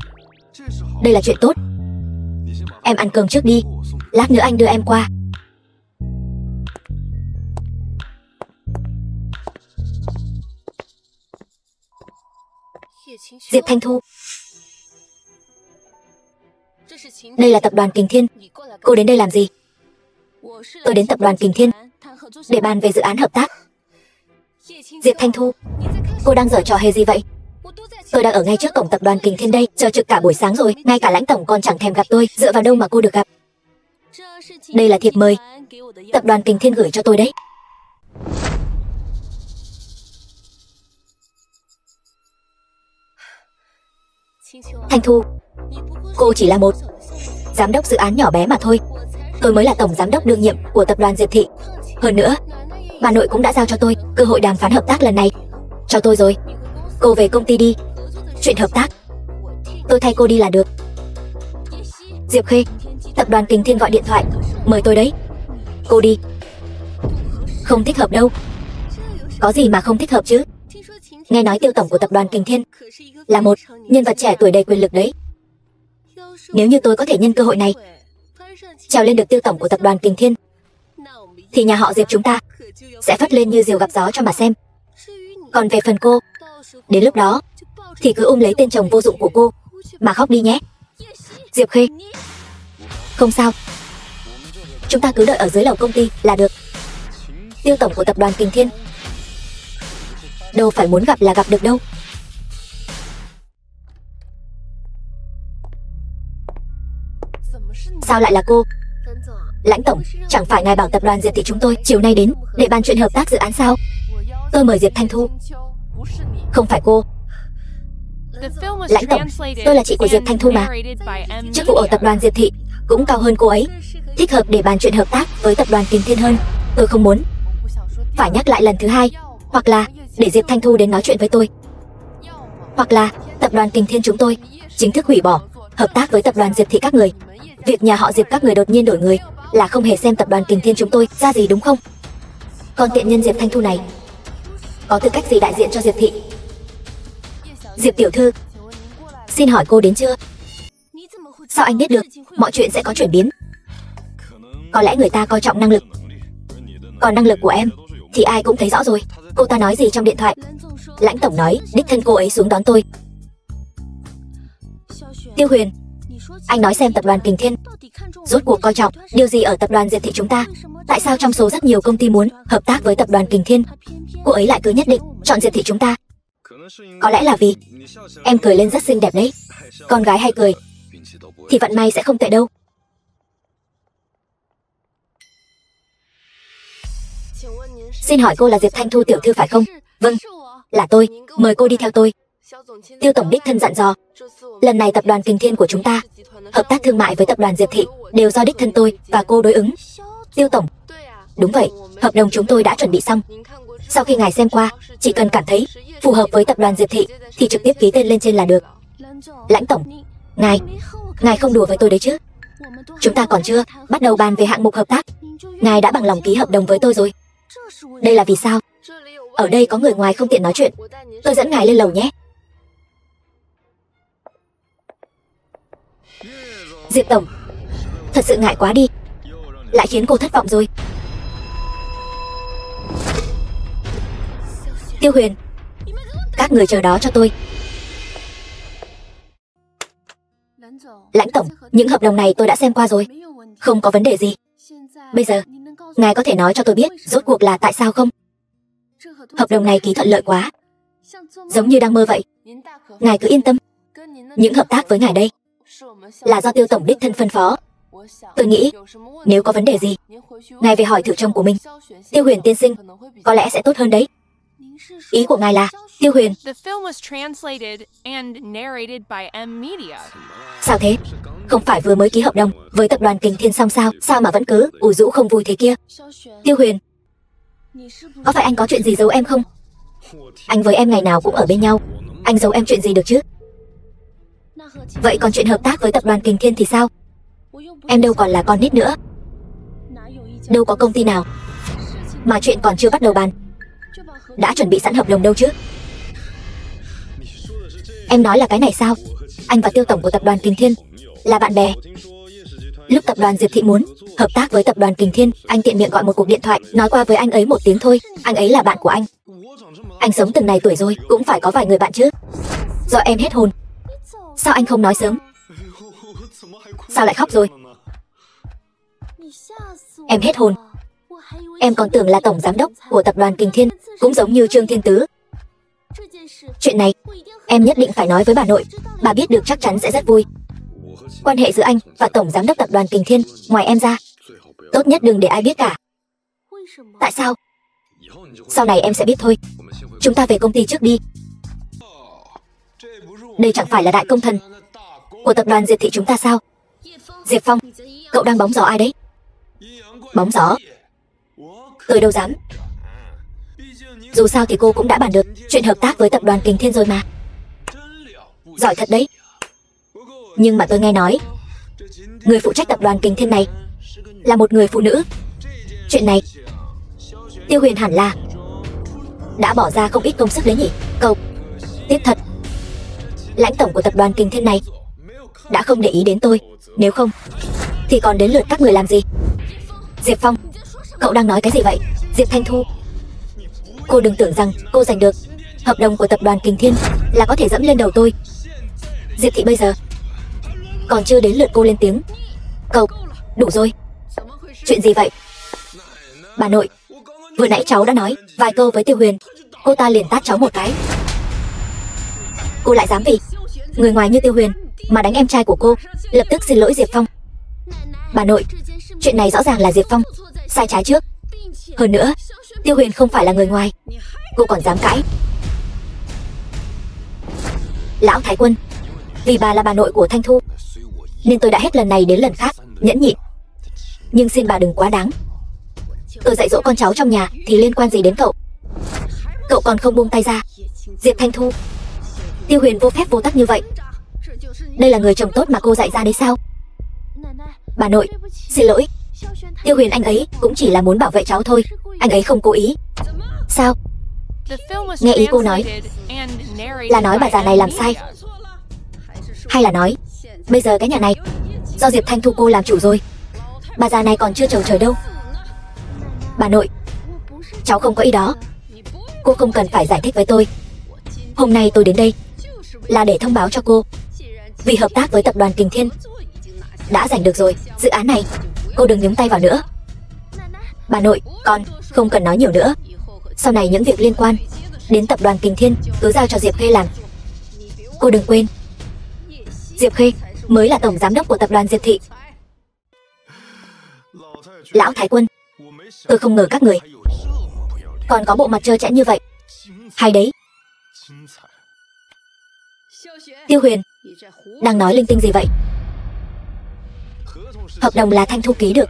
Đây là chuyện tốt. Em ăn cơm trước đi, lát nữa anh đưa em qua. Diệp Thanh Thu, đây là tập đoàn Kình Thiên, cô đến đây làm gì? Tôi đến tập đoàn Kình Thiên để bàn về dự án hợp tác. Diệp Thanh Thu, cô đang giở trò hề gì vậy? Tôi đang ở ngay trước cổng tập đoàn Kình Thiên đây, chờ trực cả buổi sáng rồi, ngay cả lãnh tổng còn chẳng thèm gặp tôi, dựa vào đâu mà cô được gặp? Đây là thiệp mời tập đoàn Kình Thiên gửi cho tôi đấy. Thanh Thu, Cô chỉ là một giám đốc dự án nhỏ bé mà thôi. Tôi mới là tổng giám đốc đương nhiệm của tập đoàn Diệp Thị. Hơn nữa, bà nội cũng đã giao cho tôi cơ hội đàm phán hợp tác lần này. Cho tôi rồi. Cô về công ty đi. Chuyện hợp tác, tôi thay cô đi là được. Diệp Khê, tập đoàn Kình Thiên gọi điện thoại mời tôi đấy. Cô đi. Không thích hợp đâu. Có gì mà không thích hợp chứ? Nghe nói Tiêu tổng của tập đoàn Kình Thiên là một nhân vật trẻ tuổi đầy quyền lực đấy. Nếu như tôi có thể nhân cơ hội này trèo lên được Tiêu tổng của tập đoàn Kình Thiên, thì nhà họ Diệp chúng ta sẽ phất lên như diều gặp gió cho mà xem. Còn về phần cô, đến lúc đó thì cứ lấy tên chồng vô dụng của cô mà khóc đi nhé. Diệp Khê, không sao, chúng ta cứ đợi ở dưới lầu công ty là được. Tiêu tổng của tập đoàn Kình Thiên đâu phải muốn gặp là gặp được đâu. Sao lại là cô? Lãnh tổng, chẳng phải ngài bảo tập đoàn Diệp Thị chúng tôi chiều nay đến để bàn chuyện hợp tác dự án sao? Tôi mời Diệp Thanh Thu, không phải cô. Lãnh tổng, tôi là chị của Diệp Thanh Thu mà. Chức vụ ở tập đoàn Diệp Thị cũng cao hơn cô ấy, thích hợp để bàn chuyện hợp tác với tập đoàn Kình Thiên hơn. Tôi không muốn phải nhắc lại lần thứ hai, hoặc là để Diệp Thanh Thu đến nói chuyện với tôi, hoặc là tập đoàn Kình Thiên chúng tôi chính thức hủy bỏ hợp tác với tập đoàn Diệp Thị các người. Việc nhà họ Diệp các người đột nhiên đổi người là không hề xem tập đoàn Kình Thiên chúng tôi ra gì, đúng không? Còn tiện nhân Diệp Thanh Thu này có tư cách gì đại diện cho Diệp Thị? Diệp tiểu thư, xin hỏi cô đến chưa? Sao anh biết được mọi chuyện sẽ có chuyển biến? Có lẽ người ta coi trọng năng lực, còn năng lực của em thì ai cũng thấy rõ rồi. Cô ta nói gì trong điện thoại? Lãnh tổng nói đích thân cô ấy xuống đón tôi. Tiêu Huyền, anh nói xem tập đoàn Kình Thiên rốt cuộc coi trọng điều gì ở tập đoàn Diệp Thị chúng ta? Tại sao trong số rất nhiều công ty muốn hợp tác với tập đoàn Kình Thiên, cô ấy lại cứ nhất định chọn Diệp Thị chúng ta? Có lẽ là vì em cười lên rất xinh đẹp đấy. Con gái hay cười thì vận may sẽ không tệ đâu. Xin hỏi cô là Diệp Thanh Thu tiểu thư phải không? Vâng, là tôi, mời cô đi theo tôi. Tiêu tổng đích thân dặn dò, lần này tập đoàn Kình Thiên của chúng ta hợp tác thương mại với tập đoàn Diệp Thị đều do đích thân tôi và cô đối ứng. Tiêu tổng, đúng vậy, hợp đồng chúng tôi đã chuẩn bị xong. Sau khi ngài xem qua, chỉ cần cảm thấy phù hợp với tập đoàn Diệp Thị thì trực tiếp ký tên lên trên là được. Lãnh tổng, ngài không đùa với tôi đấy chứ? Chúng ta còn chưa bắt đầu bàn về hạng mục hợp tác, ngài đã bằng lòng ký hợp đồng với tôi rồi. Đây là vì sao? Ở đây có người ngoài không tiện nói chuyện, tôi dẫn ngài lên lầu nhé. Diệp tổng, thật sự ngại quá đi, lại khiến cô thất vọng rồi. Tiêu Huyền, các người chờ đó cho tôi. Lãnh tổng, những hợp đồng này tôi đã xem qua rồi, không có vấn đề gì. Bây giờ, ngài có thể nói cho tôi biết rốt cuộc là tại sao không? Hợp đồng này ký thuận lợi quá, giống như đang mơ vậy. Ngài cứ yên tâm, những hợp tác với ngài đây là do Tiêu tổng đích thân phân phó. Tôi nghĩ nếu có vấn đề gì, ngài về hỏi thử chồng của mình, Tiêu Huyền tiên sinh, có lẽ sẽ tốt hơn đấy. Ý của ngài là Tiêu Huyền? Sao thế? Không phải vừa mới ký hợp đồng với tập đoàn Kình Thiên xong sao? Sao mà vẫn cứ ủ rũ không vui thế kia? Tiêu Huyền, có phải anh có chuyện gì giấu em không? Anh với em ngày nào cũng ở bên nhau, anh giấu em chuyện gì được chứ? Vậy còn chuyện hợp tác với tập đoàn Kình Thiên thì sao? Em đâu còn là con nít nữa, đâu có công ty nào mà chuyện còn chưa bắt đầu bàn đã chuẩn bị sẵn hợp đồng đâu chứ. Em nói là cái này sao? Anh và Tiêu tổng của tập đoàn Kình Thiên là bạn bè. Lúc tập đoàn Diệp Thị muốn hợp tác với tập đoàn Kình Thiên, anh tiện miệng gọi một cuộc điện thoại, nói qua với anh ấy một tiếng thôi. Anh ấy là bạn của anh. Anh sống từng này tuổi rồi, cũng phải có vài người bạn chứ. Do em hết hồn. Sao anh không nói sớm? Sao lại khóc rồi? Em hết hồn. Em còn tưởng là tổng giám đốc của tập đoàn Kình Thiên, cũng giống như Trương Thiên Tứ. Chuyện này em nhất định phải nói với bà nội, bà biết được chắc chắn sẽ rất vui. Quan hệ giữa anh và tổng giám đốc tập đoàn Kình Thiên, ngoài em ra, tốt nhất đừng để ai biết cả. Tại sao? Sau này em sẽ biết thôi. Chúng ta về công ty trước đi. Đây chẳng phải là đại công thần Của tập đoàn Diệp thị chúng ta sao? Diệp Phong, cậu đang bóng gió ai đấy? Bóng gió? Tôi đâu dám. Dù sao thì cô cũng đã bàn được chuyện hợp tác với tập đoàn Kình Thiên rồi mà. Giỏi thật đấy. Nhưng mà tôi nghe nói người phụ trách tập đoàn Kình Thiên này là một người phụ nữ. Chuyện này Tiêu Huyền hẳn là đã bỏ ra không ít công sức đấy nhỉ. Cậu tiếc thật, lãnh tổng của tập đoàn Kình Thiên này đã không để ý đến tôi. Nếu không thì còn đến lượt các người làm gì? Diệp Phong, cậu đang nói cái gì vậy? Diệp Thanh Thu, cô đừng tưởng rằng cô giành được hợp đồng của tập đoàn Kình Thiên là có thể dẫm lên đầu tôi. Diệp thị bây giờ còn chưa đến lượt cô lên tiếng. Cậu, đủ rồi. Chuyện gì vậy? Bà nội, vừa nãy cháu đã nói vài câu với Tiêu Huyền, cô ta liền tát cháu một cái. Cô lại dám vì người ngoài như Tiêu Huyền mà đánh em trai của cô. Lập tức xin lỗi Diệp Phong. Bà nội, chuyện này rõ ràng là Diệp Phong sai trái trước. Hơn nữa, Tiêu Huyền không phải là người ngoài. Cô còn dám cãi? Lão Thái Quân, vì bà là bà nội của Thanh Thu nên tôi đã hết lần này đến lần khác nhẫn nhịn. Nhưng xin bà đừng quá đáng. Tôi dạy dỗ con cháu trong nhà thì liên quan gì đến cậu? Cậu còn không buông tay ra. Diệp Thanh Thu, Tiêu Huyền vô phép vô tắc như vậy. Đây là người chồng tốt mà cô dạy ra đấy sao? Bà nội, xin lỗi. Tiêu Huyền anh ấy cũng chỉ là muốn bảo vệ cháu thôi. Anh ấy không cố ý. Sao? Nghe ý cô nói là nói bà già này làm sai, hay là nói bây giờ cái nhà này do Diệp Thanh Thu cô làm chủ rồi? Bà già này còn chưa chầu trời đâu. Bà nội, cháu không có ý đó. Cô không cần phải giải thích với tôi. Hôm nay tôi đến đây là để thông báo cho cô, vì hợp tác với tập đoàn Kình Thiên đã giành được rồi dự án này, cô đừng nhúng tay vào nữa. Bà nội, con không cần nói nhiều nữa. Sau này những việc liên quan đến tập đoàn Kình Thiên cứ giao cho Diệp Khê làm. Cô đừng quên, Diệp Khê mới là tổng giám đốc của tập đoàn Diệp thị. Lão Thái Quân, tôi không ngờ các người còn có bộ mặt trơ trẽn như vậy. Hay đấy. Tiêu Huyền, đang nói linh tinh gì vậy? Hợp đồng là Thanh Thu ký được.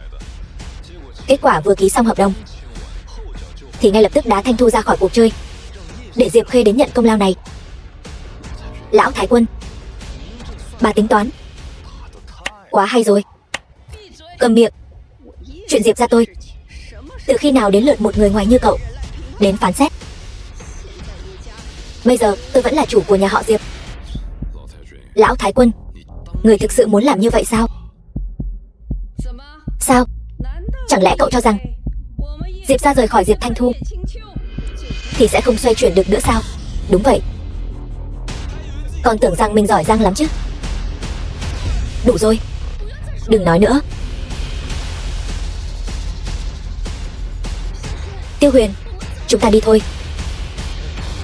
Kết quả vừa ký xong hợp đồng thì ngay lập tức đá Thanh Thu ra khỏi cuộc chơi, để Diệp Khê đến nhận công lao này. Lão Thái Quân, bà tính toán quá hay rồi. Cầm miệng. Chuyện Diệp ra tôi từ khi nào đến lượt một người ngoài như cậu đến phán xét? Bây giờ tôi vẫn là chủ của nhà họ Diệp. Lão Thái Quân, người thực sự muốn làm như vậy sao? Sao? Chẳng lẽ cậu cho rằng Diệp ra rời khỏi Diệp Thanh Thu thì sẽ không xoay chuyển được nữa sao? Đúng vậy. Còn tưởng rằng mình giỏi giang lắm chứ. Đủ rồi, đừng nói nữa. Tiêu Huyền, chúng ta đi thôi,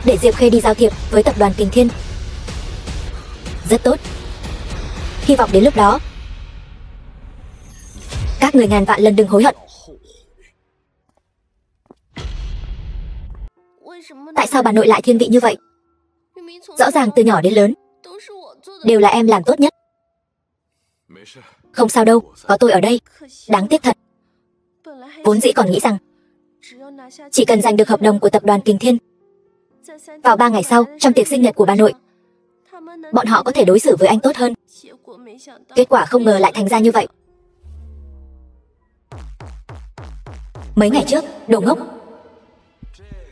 để Diệp Khê đi giao thiệp với tập đoàn Kình Thiên. Rất tốt. Hy vọng đến lúc đó các người ngàn vạn lần đừng hối hận. Tại sao bà nội lại thiên vị như vậy? Rõ ràng từ nhỏ đến lớn đều là em làm tốt nhất. Không sao đâu, có tôi ở đây. Đáng tiếc thật. Vốn dĩ còn nghĩ rằng chỉ cần giành được hợp đồng của tập đoàn Kình Thiên, vào 3 ngày sau, trong tiệc sinh nhật của bà nội, bọn họ có thể đối xử với anh tốt hơn. Kết quả không ngờ lại thành ra như vậy. Mấy ngày trước, đồ ngốc,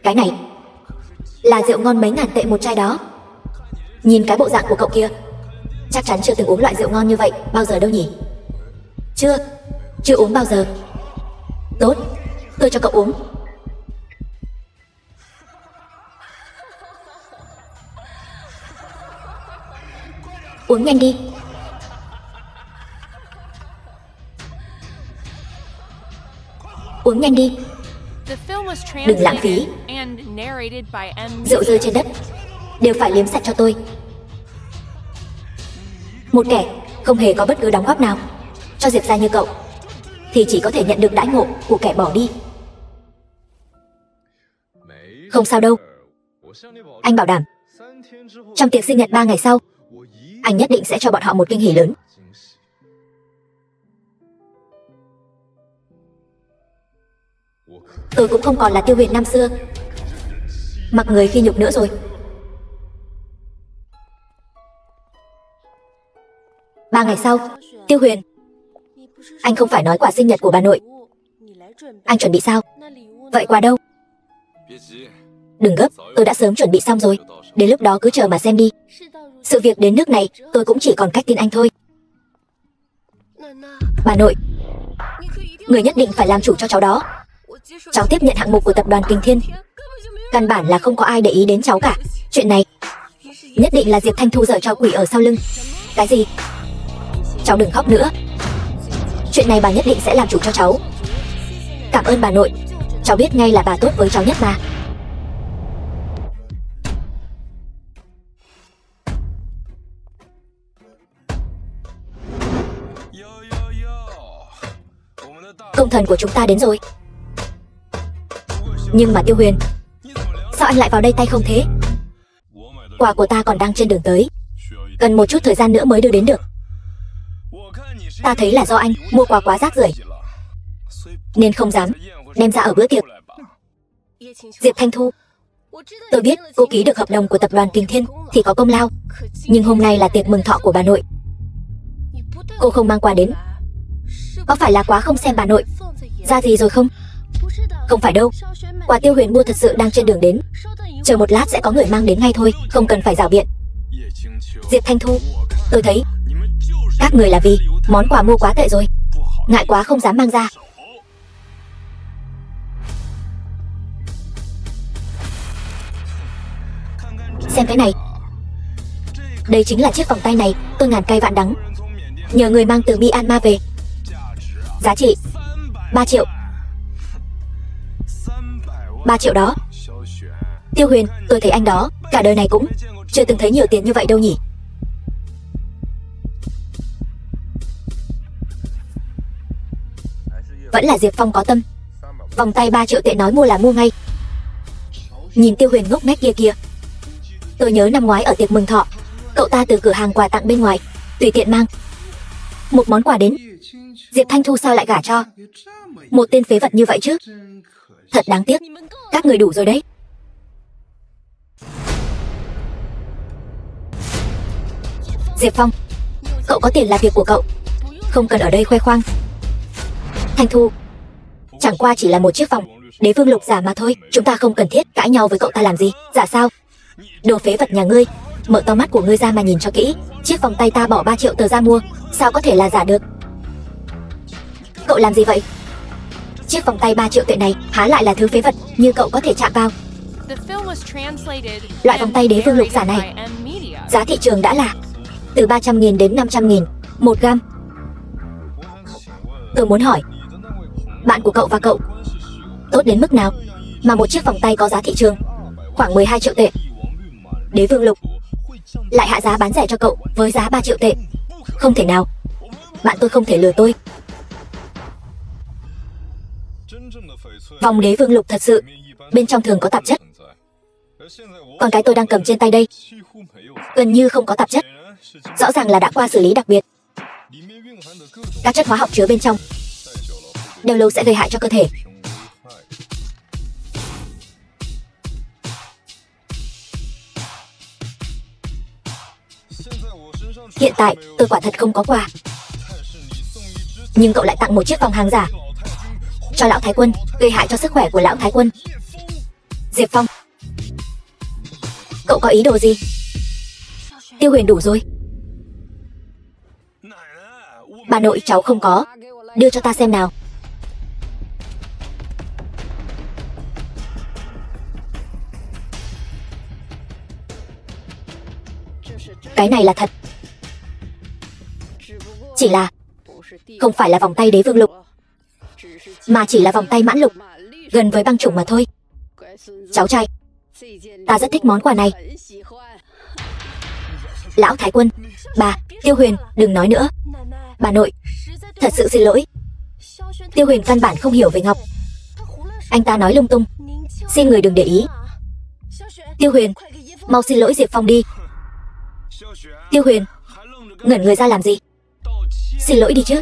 cái này là rượu ngon mấy ngàn tệ một chai đó. Nhìn cái bộ dạng của cậu kia, chắc chắn chưa từng uống loại rượu ngon như vậy bao giờ đâu nhỉ? Chưa uống bao giờ. Tốt, tôi cho cậu uống. Uống nhanh đi. Uống nhanh đi. Đừng lãng phí. Rượu rơi trên đất đều phải liếm sạch cho tôi. Một kẻ không hề có bất cứ đóng góp nào cho Diệp gia như cậu thì chỉ có thể nhận được đãi ngộ của kẻ bỏ đi. Không sao đâu. Anh bảo đảm, trong tiệc sinh nhật 3 ngày sau, anh nhất định sẽ cho bọn họ một kinh hỉ lớn. Tôi cũng không còn là Tiêu Huyền năm xưa, mặc người khi nhục nữa rồi. 3 ngày sau, Tiêu Huyền, anh không phải nói quà sinh nhật của bà nội. Anh chuẩn bị sao? Vậy quà đâu? Đừng gấp, tôi đã sớm chuẩn bị xong rồi. Đến lúc đó cứ chờ mà xem đi. Sự việc đến nước này, tôi cũng chỉ còn cách tin anh thôi. Bà nội, người nhất định phải làm chủ cho cháu đó. Cháu tiếp nhận hạng mục của tập đoàn Kình Thiên. Căn bản là không có ai để ý đến cháu cả. Chuyện này nhất định là Diệp Thanh Thu giở cho quỷ ở sau lưng. Cái gì? Cháu đừng khóc nữa. Chuyện này bà nhất định sẽ làm chủ cho cháu. Cảm ơn bà nội. Cháu biết ngay là bà tốt với cháu nhất mà. Công thần của chúng ta đến rồi. Nhưng mà Tiêu Huyền, sao anh lại vào đây tay không thế? Quà của ta còn đang trên đường tới, cần một chút thời gian nữa mới đưa đến được. Ta thấy là do anh mua quà quá rác rưởi, nên không dám đem ra ở bữa tiệc. Diệp Thanh Thu, tôi biết cô ký được hợp đồng của tập đoàn Kình Thiên thì có công lao, nhưng hôm nay là tiệc mừng thọ của bà nội. Cô không mang quà đến, có phải là quá không xem bà nội ra gì rồi không? Không phải đâu, quà Tiêu Huyền mua thật sự đang trên đường đến. Chờ một lát sẽ có người mang đến ngay thôi, không cần phải rảo biện. Diệp Thanh Thu, tôi thấy các người là vì món quà mua quá tệ rồi, ngại quá không dám mang ra. Xem cái này, đây chính là chiếc vòng tay này tôi ngàn cay vạn đắng nhờ người mang từ Myanmar về. Giá trị 3 triệu. 3 triệu đó. Tiêu Huyền, tôi thấy anh đó cả đời này cũng chưa từng thấy nhiều tiền như vậy đâu nhỉ. Vẫn là Diệp Phong có tâm. Vòng tay 3 triệu tệ nói mua là mua ngay. Nhìn Tiêu Huyền ngốc nghếch kia kìa. Tôi nhớ năm ngoái ở tiệc mừng thọ, cậu ta từ cửa hàng quà tặng bên ngoài tùy tiện mang một món quà đến. Diệp Thanh Thu sao lại gả cho một tên phế vật như vậy chứ? Thật đáng tiếc. Các người đủ rồi đấy. Diệp Phong, cậu có tiền là việc của cậu, không cần ở đây khoe khoang. Thanh Thu, chẳng qua chỉ là một chiếc vòng Đế Vương Lục giả mà thôi, chúng ta không cần thiết cãi nhau với cậu ta làm gì. Giả sao? Đồ phế vật nhà ngươi, mở to mắt của ngươi ra mà nhìn cho kỹ. Chiếc vòng tay ta bỏ 3 triệu tờ ra mua, sao có thể là giả được? Cậu làm gì vậy? Chiếc vòng tay 3 triệu tệ này há lại là thứ phế vật như cậu có thể chạm vào. Loại vòng tay Đế Vương Lục giả này giá thị trường đã là từ 300.000 đến 500.000 1 gam. Tôi muốn hỏi, bạn của cậu và cậu tốt đến mức nào mà một chiếc vòng tay có giá thị trường khoảng 12 triệu tệ, Đế Vương Lục lại hạ giá bán rẻ cho cậu với giá 3 triệu tệ? Không thể nào. Bạn tôi không thể lừa tôi. Vòng Đế Vương Lục thật sự bên trong thường có tạp chất, còn cái tôi đang cầm trên tay đây gần như không có tạp chất. Rõ ràng là đã qua xử lý đặc biệt. Các chất hóa học chứa bên trong đều lâu sẽ gây hại cho cơ thể. Hiện tại tôi quả thật không có quà, nhưng cậu lại tặng một chiếc vòng hàng giả cho lão Thái Quân, gây hại cho sức khỏe của lão Thái Quân. Diệp Phong, cậu có ý đồ gì? Tiêu Huyền, đủ rồi. Bà nội, cháu không có. Đưa cho ta xem nào. Cái này là thật, chỉ là không phải là vòng tay Đế Vương Lục, mà chỉ là vòng tay Mãn Lục gần với băng chủng mà thôi. Cháu trai, ta rất thích món quà này. Lão Thái Quân, bà, Tiêu Huyền, đừng nói nữa. Bà nội, thật sự xin lỗi. Tiêu Huyền căn bản không hiểu về ngọc, anh ta nói lung tung, xin người đừng để ý. Tiêu Huyền, mau xin lỗi Diệp Phong đi. Tiêu Huyền, Ngẩn người ra làm gì? Xin lỗi đi chứ.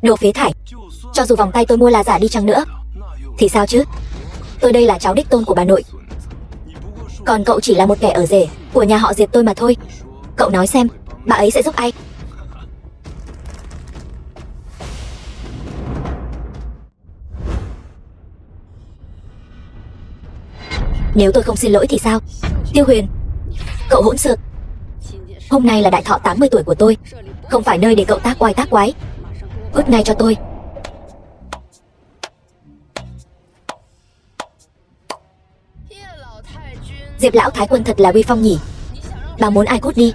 Đồ phế thải. Cho dù vòng tay tôi mua là giả đi chăng nữa thì sao chứ? Tôi đây là cháu đích tôn của bà nội. Còn cậu chỉ là một kẻ ở rể của nhà họ Diệp tôi mà thôi. Cậu nói xem, bà ấy sẽ giúp ai? Nếu tôi không xin lỗi thì sao? Tiêu Huyền, cậu hỗn xược. Hôm nay là đại thọ 80 tuổi của tôi, không phải nơi để cậu tác oai tác quái. Cút ngay cho tôi. Diệp lão thái quân thật là uy phong nhỉ. Bà muốn ai cút đi?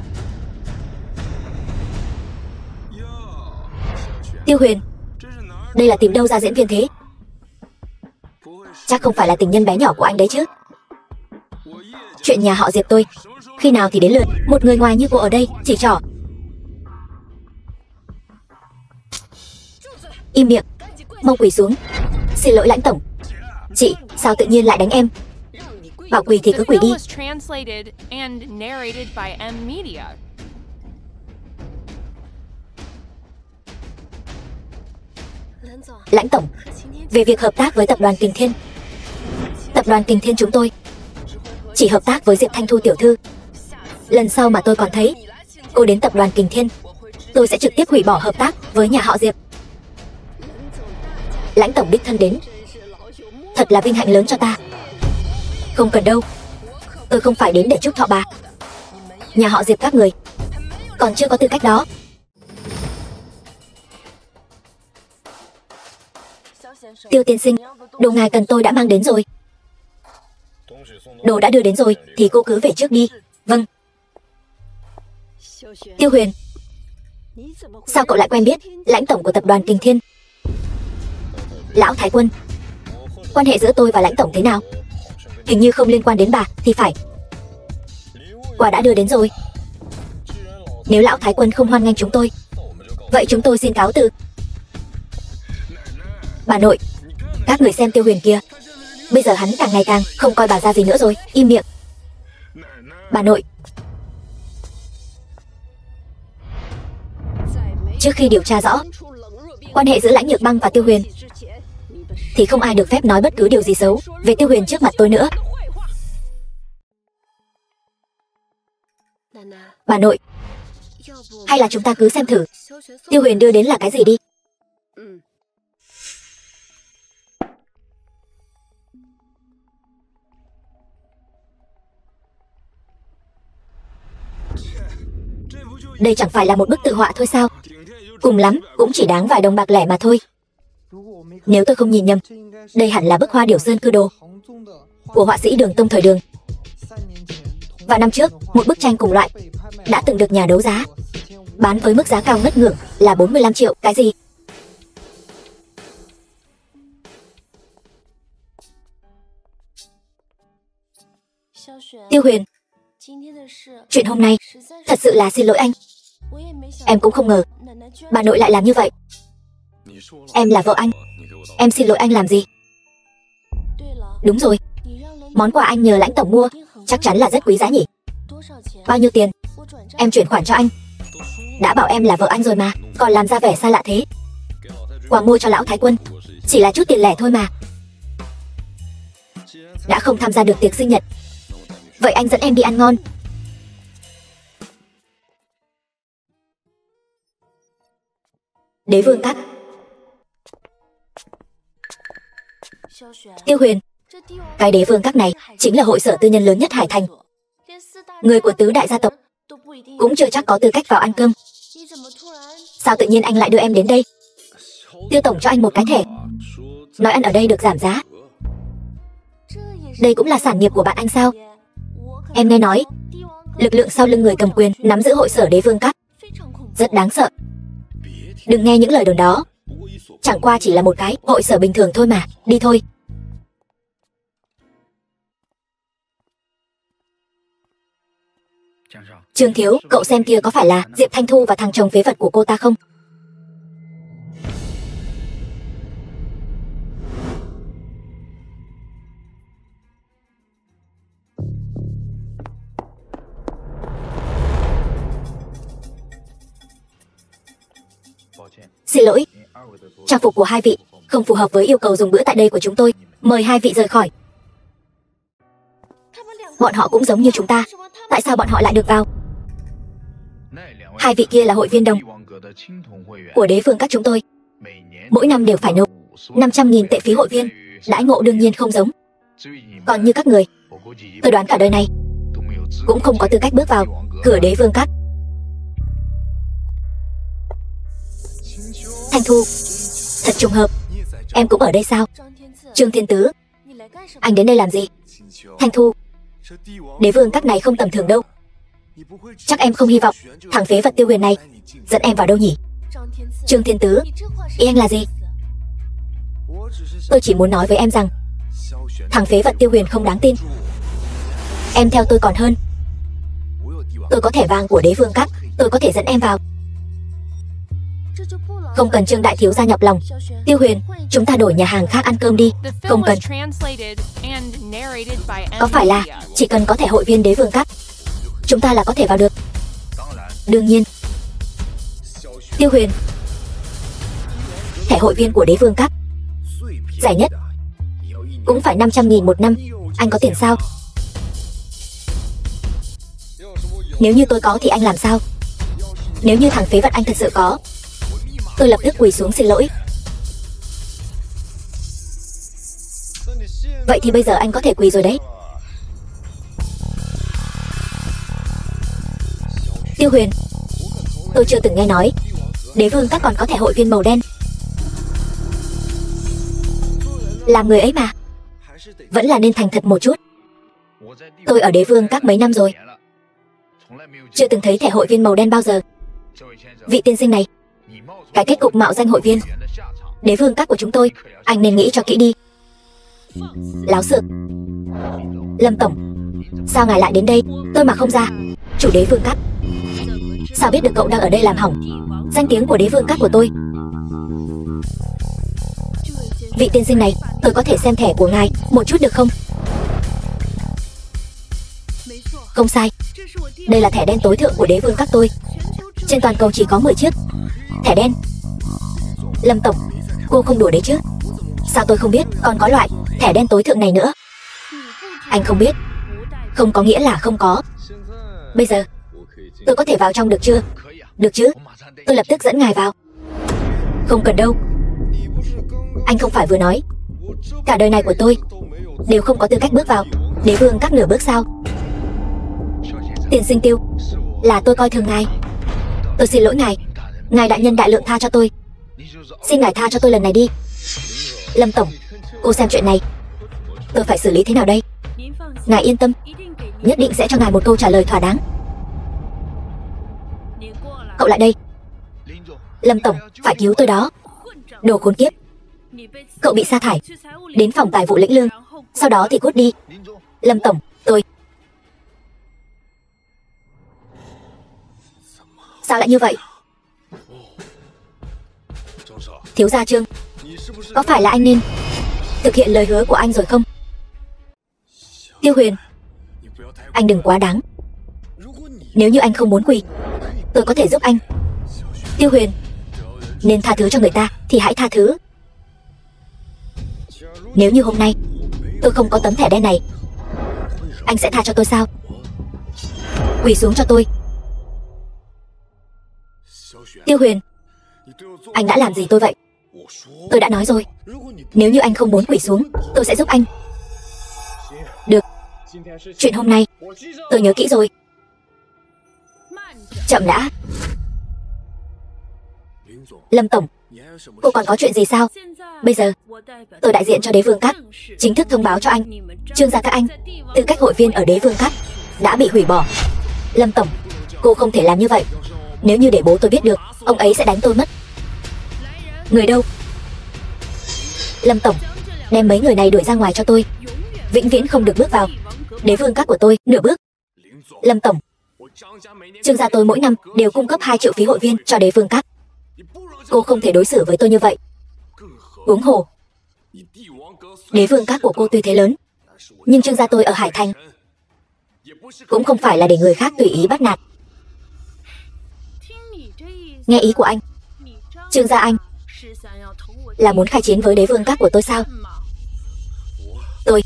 Tiêu Huyền, đây là tìm đâu ra diễn viên thế? Chắc không phải là tình nhân bé nhỏ của anh đấy chứ? Chuyện nhà họ Diệp tôi khi nào thì đến lượt một người ngoài như cô ở đây chỉ trỏ. Im miệng, mau quỳ xuống. Xin lỗi lãnh tổng. Chị, sao tự nhiên lại đánh em? Bảo quỳ thì cứ quỳ đi. Lãnh tổng, về việc hợp tác với tập đoàn Kình Thiên. Tập đoàn Kình Thiên chúng tôi chỉ hợp tác với Diệp Thanh Thu tiểu thư. Lần sau mà tôi còn thấy cô đến tập đoàn Kình Thiên, tôi sẽ trực tiếp hủy bỏ hợp tác với nhà họ Diệp. Lãnh tổng đích thân đến, thật là vinh hạnh lớn cho ta. Không cần đâu, tôi không phải đến để chúc thọ bà. Nhà họ Diệp các người còn chưa có tư cách đó. Tiêu tiên sinh, đồ ngài cần tôi đã mang đến rồi. Đồ đã đưa đến rồi thì cô cứ về trước đi. Vâng. Tiêu Huyền, sao cậu lại quen biết lãnh tổng của tập đoàn Kình Thiên? Lão Thái Quân, quan hệ giữa tôi và lãnh tổng thế nào? Hình như không liên quan đến bà thì phải. Quà đã đưa đến rồi. Nếu lão Thái Quân không hoan nghênh chúng tôi, vậy chúng tôi xin cáo từ. Bà nội, các người xem Tiêu Huyền kia, bây giờ hắn càng ngày càng không coi bà ra gì nữa rồi. Im miệng. Bà nội, trước khi điều tra rõ quan hệ giữa Lãnh Nhược Băng và Tiêu Huyền thì không ai được phép nói bất cứ điều gì xấu về Tiêu Huyền trước mặt tôi nữa. Bà nội, hay là chúng ta cứ xem thử Tiêu Huyền đưa đến là cái gì đi. Đây chẳng phải là một bức tự họa thôi sao? Cùng lắm cũng chỉ đáng vài đồng bạc lẻ mà thôi. Nếu tôi không nhìn nhầm, đây hẳn là bức Hoa Điểu Sơn Cư Đồ của họa sĩ Đường Tông thời Đường. Và năm trước, một bức tranh cùng loại đã từng được nhà đấu giá bán với mức giá cao ngất ngưỡng là 45 triệu. Cái gì? Tiêu Huyền, chuyện hôm nay thật sự là xin lỗi anh. Em cũng không ngờ bà nội lại làm như vậy. Em là vợ anh, em xin lỗi anh làm gì? Đúng rồi, món quà anh nhờ lãnh tổng mua chắc chắn là rất quý giá nhỉ? Bao nhiêu tiền? Em chuyển khoản cho anh. Đã bảo em là vợ anh rồi mà, còn làm ra vẻ xa lạ thế. Quà mua cho lão Thái Quân chỉ là chút tiền lẻ thôi mà. Đã không tham gia được tiệc sinh nhật, vậy anh dẫn em đi ăn ngon. Đế Vương Các. Tiêu Huyền, cái Đế Vương Các này chính là hội sở tư nhân lớn nhất Hải Thành. Người của tứ đại gia tộc cũng chưa chắc có tư cách vào ăn cơm. Sao tự nhiên anh lại đưa em đến đây? Tiêu tổng cho anh một cái thẻ, nói ăn ở đây được giảm giá. Đây cũng là sản nghiệp của bạn anh sao? Em nghe nói lực lượng sau lưng người cầm quyền nắm giữ hội sở Đế Vương Các rất đáng sợ. Đừng nghe những lời đồn đó, chẳng qua chỉ là một cái hội sở bình thường thôi mà. Đi thôi. Trương thiếu, cậu xem kia có phải là Diệp Thanh Thu và thằng chồng phế vật của cô ta không? Xin lỗi, trang phục của hai vị không phù hợp với yêu cầu dùng bữa tại đây của chúng tôi. Mời hai vị rời khỏi. Bọn họ cũng giống như chúng ta. Tại sao bọn họ lại được vào? Hai vị kia là hội viên đồng của đế vương các chúng tôi. Mỗi năm đều phải nộp 500.000 tệ phí hội viên. Đãi ngộ đương nhiên không giống. Còn như các người, tôi đoán cả đời này cũng không có tư cách bước vào cửa đế vương các. Thanh Thu, thật trùng hợp. Em cũng ở đây sao? Trương Thiên Tứ, anh đến đây làm gì? Thanh Thu, đế vương các này không tầm thường đâu. Chắc em không hy vọng thằng phế vật Tiêu Huyền này dẫn em vào đâu nhỉ? Trương Thiên Tứ, ý anh là gì? Tôi chỉ muốn nói với em rằng thằng phế vật Tiêu Huyền không đáng tin. Em theo tôi còn hơn. Tôi có thẻ vàng của đế vương các, tôi có thể dẫn em vào. Không cần Trương đại thiếu gia nhọc lòng. Tiêu Huyền, chúng ta đổi nhà hàng khác ăn cơm đi. Không cần. Có phải là chỉ cần có thẻ hội viên đế vương các, chúng ta là có thể vào được? Đương nhiên. Tiêu Huyền, thẻ hội viên của đế vương các rẻ nhất cũng phải 500.000 một năm. Anh có tiền sao? Nếu như tôi có thì anh làm sao? Nếu như thằng phế vật anh thật sự có, tôi lập tức quỳ xuống xin lỗi. Vậy thì bây giờ anh có thể quỳ rồi đấy. Tiêu Huyền, tôi chưa từng nghe nói đế vương các còn có thẻ hội viên màu đen. Làm người ấy mà, vẫn là nên thành thật một chút. Tôi ở đế vương các mấy năm rồi, chưa từng thấy thẻ hội viên màu đen bao giờ. Vị tiên sinh này, cái kết cục mạo danh hội viên đế vương các của chúng tôi, anh nên nghĩ cho kỹ đi. Láo xược. Lâm tổng, sao ngài lại đến đây? Tôi mà không ra. Chủ đế vương các, sao biết được cậu đang ở đây làm hỏng danh tiếng của đế vương các của tôi? Vị tiên sinh này, tôi có thể xem thẻ của ngài một chút được không? Không sai, đây là thẻ đen tối thượng của đế vương các tôi. Trên toàn cầu chỉ có 10 chiếc thẻ đen. Lâm tổng, cô không đùa đấy chứ? Sao tôi không biết còn có loại thẻ đen tối thượng này nữa? Anh không biết không có nghĩa là không có. Bây giờ tôi có thể vào trong được chưa? Được chứ, tôi lập tức dẫn ngài vào. Không cần đâu. Anh không phải vừa nói cả đời này của tôi đều không có tư cách bước vào đế vương các nửa bước sao? Tiên sinh Tiêu, là tôi coi thường ngài. Tôi xin lỗi ngài. Ngài đại nhân đại lượng tha cho tôi. Xin ngài tha cho tôi lần này đi. Lâm tổng, cô xem chuyện này tôi phải xử lý thế nào đây? Ngài yên tâm, nhất định sẽ cho ngài một câu trả lời thỏa đáng. Cậu lại đây. Lâm tổng, phải cứu tôi đó. Đồ khốn kiếp, cậu bị sa thải, đến phòng tài vụ lĩnh lương, sau đó thì cút đi. Lâm tổng, tôi... Sao lại như vậy? Thiếu gia Trương, có phải là anh nên thực hiện lời hứa của anh rồi không? Tiêu Huyền, anh đừng quá đáng. Nếu như anh không muốn quỳ, tôi có thể giúp anh. Tiêu Huyền, nên tha thứ cho người ta thì hãy tha thứ. Nếu như hôm nay tôi không có tấm thẻ đen này, anh sẽ tha cho tôi sao? Quỳ xuống cho tôi. Tiêu Huyền, anh đã làm gì tôi vậy? Tôi đã nói rồi, nếu như anh không muốn quỳ xuống, tôi sẽ giúp anh. Được, chuyện hôm nay tôi nhớ kỹ rồi. Chậm đã. Lâm tổng, cô còn có chuyện gì sao? Bây giờ tôi đại diện cho đế vương các chính thức thông báo cho anh, Trương gia các anh, tư cách hội viên ở đế vương các đã bị hủy bỏ. Lâm tổng, cô không thể làm như vậy. Nếu như để bố tôi biết được, ông ấy sẽ đánh tôi mất. Người đâu? Lâm tổng, đem mấy người này đuổi ra ngoài cho tôi. Vĩnh viễn không được bước vào đế vương các của tôi nửa bước. Lâm tổng, Trương gia tôi mỗi năm đều cung cấp 2 triệu phí hội viên cho đế vương các. Cô không thể đối xử với tôi như vậy. Huống hồ, đế vương các của cô tuy thế lớn, nhưng Trương gia tôi ở Hải Thành cũng không phải là để người khác tùy ý bắt nạt. Nghe ý của anh, Trương gia anh Là muốn khai chiến với đế vương các của tôi sao? Tôi...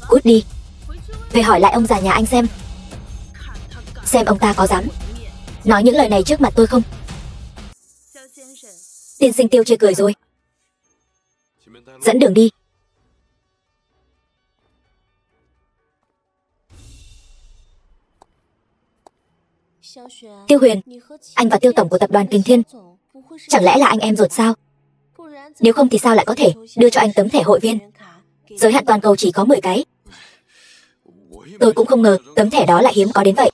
Cút đi. Về hỏi lại ông già nhà anh xem ông ta có dám nói những lời này trước mặt tôi không? Tiên sinh Tiêu chê cười rồi. Dẫn đường đi. Tiêu Huyền, anh và Tiêu tổng của tập đoàn Kình Thiên chẳng lẽ là anh em ruột sao? Nếu không thì sao lại có thể đưa cho anh tấm thẻ hội viên? Giới hạn toàn cầu chỉ có 10 cái. Tôi cũng không ngờ tấm thẻ đó lại hiếm có đến vậy.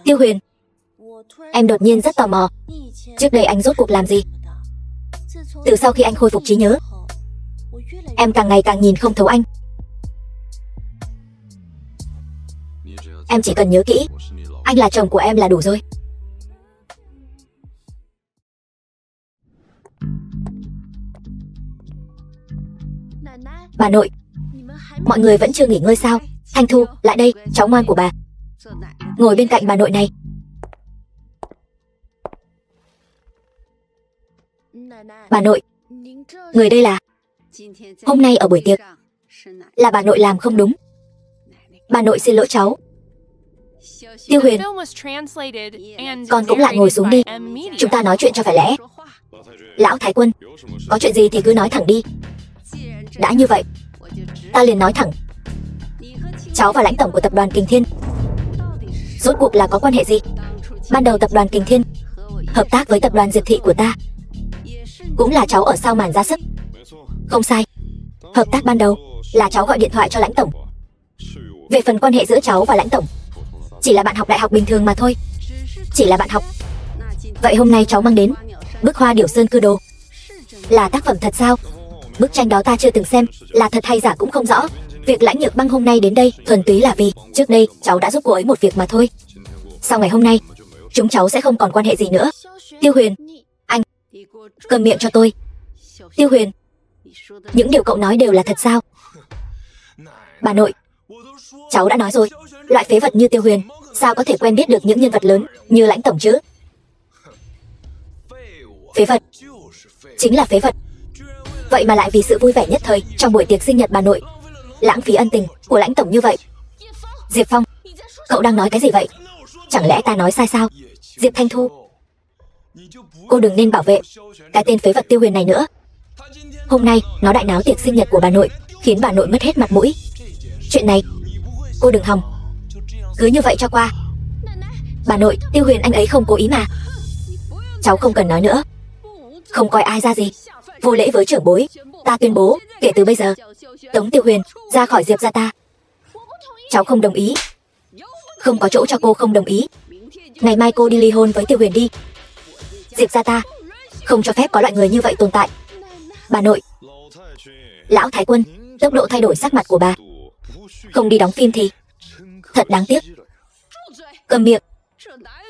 Tiêu Huyền, em đột nhiên rất tò mò. Trước đây anh rốt cuộc làm gì? Từ sau khi anh khôi phục trí nhớ, em càng ngày càng nhìn không thấu anh. Em chỉ cần nhớ kỹ, anh là chồng của em là đủ rồi. Bà nội, mọi người vẫn chưa nghỉ ngơi sao? Thanh Thu, lại đây, cháu ngoan của bà. Ngồi bên cạnh bà nội này. Bà nội, người đây là... Hôm nay ở buổi tiệc là bà nội làm không đúng. Bà nội xin lỗi cháu. Tiêu Huyền, con cũng lại ngồi xuống đi. Chúng ta nói chuyện cho phải lẽ. Lão Thái Quân, có chuyện gì thì cứ nói thẳng đi. Đã như vậy, ta liền nói thẳng. Cháu và lãnh tổng của tập đoàn Kình Thiên rốt cuộc là có quan hệ gì? Ban đầu tập đoàn Kình Thiên hợp tác với tập đoàn Diệp Thị của ta, cũng là cháu ở sau màn ra sức. Không sai, hợp tác ban đầu là cháu gọi điện thoại cho lãnh tổng. Về phần quan hệ giữa cháu và lãnh tổng, chỉ là bạn học đại học bình thường mà thôi. Chỉ là bạn học. Vậy hôm nay cháu mang đến bức Hoa Điểu Sơn Cư Đồ là tác phẩm thật sao? Bức tranh đó ta chưa từng xem, là thật hay giả cũng không rõ. Việc Lãnh Nhược Băng hôm nay đến đây thuần túy là vì trước đây cháu đã giúp cô ấy một việc mà thôi. Sau ngày hôm nay, chúng cháu sẽ không còn quan hệ gì nữa. Tiêu Huyền, anh cầm miệng cho tôi. Tiêu Huyền, những điều cậu nói đều là thật sao? Bà nội, cháu đã nói rồi, loại phế vật như Tiêu Huyền sao có thể quen biết được những nhân vật lớn như lãnh tổng chứ? Phế vật, chính là phế vật. Vậy mà lại vì sự vui vẻ nhất thời trong buổi tiệc sinh nhật bà nội lãng phí ân tình của lãnh tổng như vậy. Diệp Phong, cậu đang nói cái gì vậy? Chẳng lẽ ta nói sai sao? Diệp Thanh Thu, cô đừng nên bảo vệ cái tên phế vật Tiêu Huyền này nữa. Hôm nay nó đại náo tiệc sinh nhật của bà nội, khiến bà nội mất hết mặt mũi. Chuyện này cô đừng hòng cứ như vậy cho qua. Bà nội, Tiêu Huyền anh ấy không cố ý mà. Cháu không cần nói nữa. Không coi ai ra gì, vô lễ với trưởng bối. Ta tuyên bố, kể từ bây giờ, tống Tiêu Huyền ra khỏi Diệp gia ta. Cháu không đồng ý. Không có chỗ cho cô không đồng ý. Ngày mai cô đi ly hôn với Tiêu Huyền đi. Diệp gia ta không cho phép có loại người như vậy tồn tại. Bà nội. Lão Thái Quân, tốc độ thay đổi sắc mặt của bà không đi đóng phim thì thật đáng tiếc. Cầm miệng.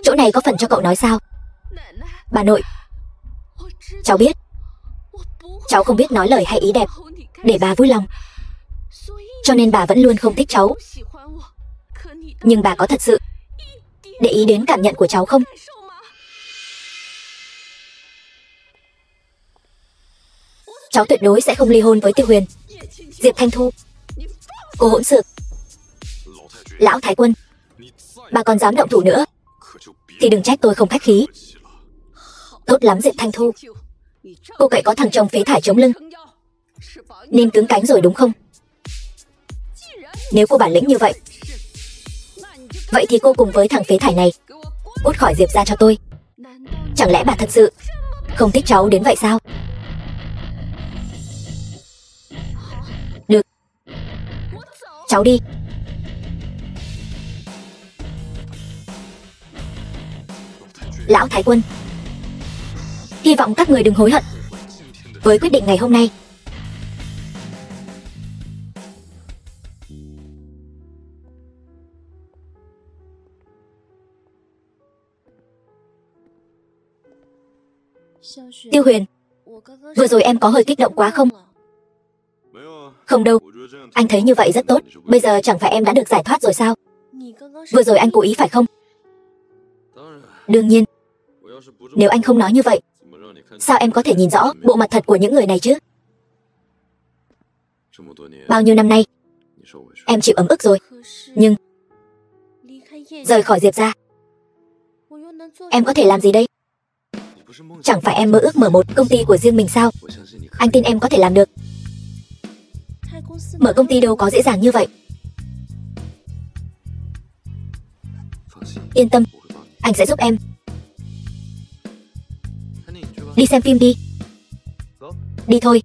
Chỗ này có phần cho cậu nói sao? Bà nội, cháu biết cháu không biết nói lời hay ý đẹp để bà vui lòng, cho nên bà vẫn luôn không thích cháu. Nhưng bà có thật sự để ý đến cảm nhận của cháu không? Cháu tuyệt đối sẽ không ly hôn với Tiêu Huyền. Diệp Thanh Thu, cô hỗn xược. Lão Thái Quân, bà còn dám động thủ nữa thì đừng trách tôi không khách khí. Tốt lắm Diệp Thanh Thu, cô cậy có thằng chồng phế thải chống lưng nên cứng cánh rồi đúng không? Nếu cô bản lĩnh như vậy, vậy thì cô cùng với thằng phế thải này cút khỏi Diệp ra cho tôi. Chẳng lẽ bà thật sự không thích cháu đến vậy sao? Được, cháu đi. Lão Thái Quân, hy vọng các người đừng hối hận với quyết định ngày hôm nay. Tiêu Huyền, vừa rồi em có hơi kích động quá không? Không đâu, anh thấy như vậy rất tốt. Bây giờ chẳng phải em đã được giải thoát rồi sao? Vừa rồi anh cố ý phải không? Đương nhiên. Nếu anh không nói như vậy Sao em có thể nhìn rõ bộ mặt thật của những người này chứ? Bao nhiêu năm nay, em chịu ấm ức rồi. Nhưng rời khỏi Diệp gia, em có thể làm gì đây? Chẳng phải em mơ ước mở một công ty của riêng mình sao? Anh tin em có thể làm được. Mở công ty đâu có dễ dàng như vậy. Yên tâm, anh sẽ giúp em. Đi xem phim đi. Đi thôi.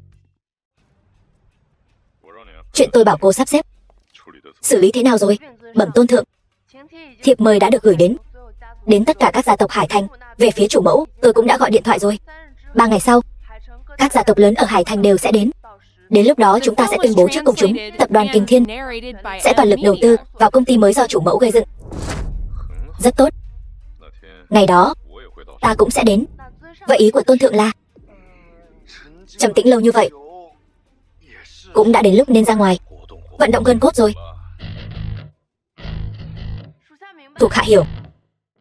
Chuyện tôi bảo cô sắp xếp, xử lý thế nào rồi? Bẩm tôn thượng, thiệp mời đã được gửi đến tất cả các gia tộc Hải Thành. Về phía chủ mẫu, tôi cũng đã gọi điện thoại rồi. 3 ngày sau, các gia tộc lớn ở Hải Thành đều sẽ đến. Đến lúc đó chúng ta sẽ tuyên bố trước công chúng, tập đoàn Kình Thiên sẽ toàn lực đầu tư vào công ty mới do chủ mẫu gây dựng. Rất tốt. Ngày đó, ta cũng sẽ đến. Vậy ý của tôn thượng là trầm tĩnh lâu như vậy, cũng đã đến lúc nên ra ngoài vận động gân cốt rồi. Thuộc hạ hiểu.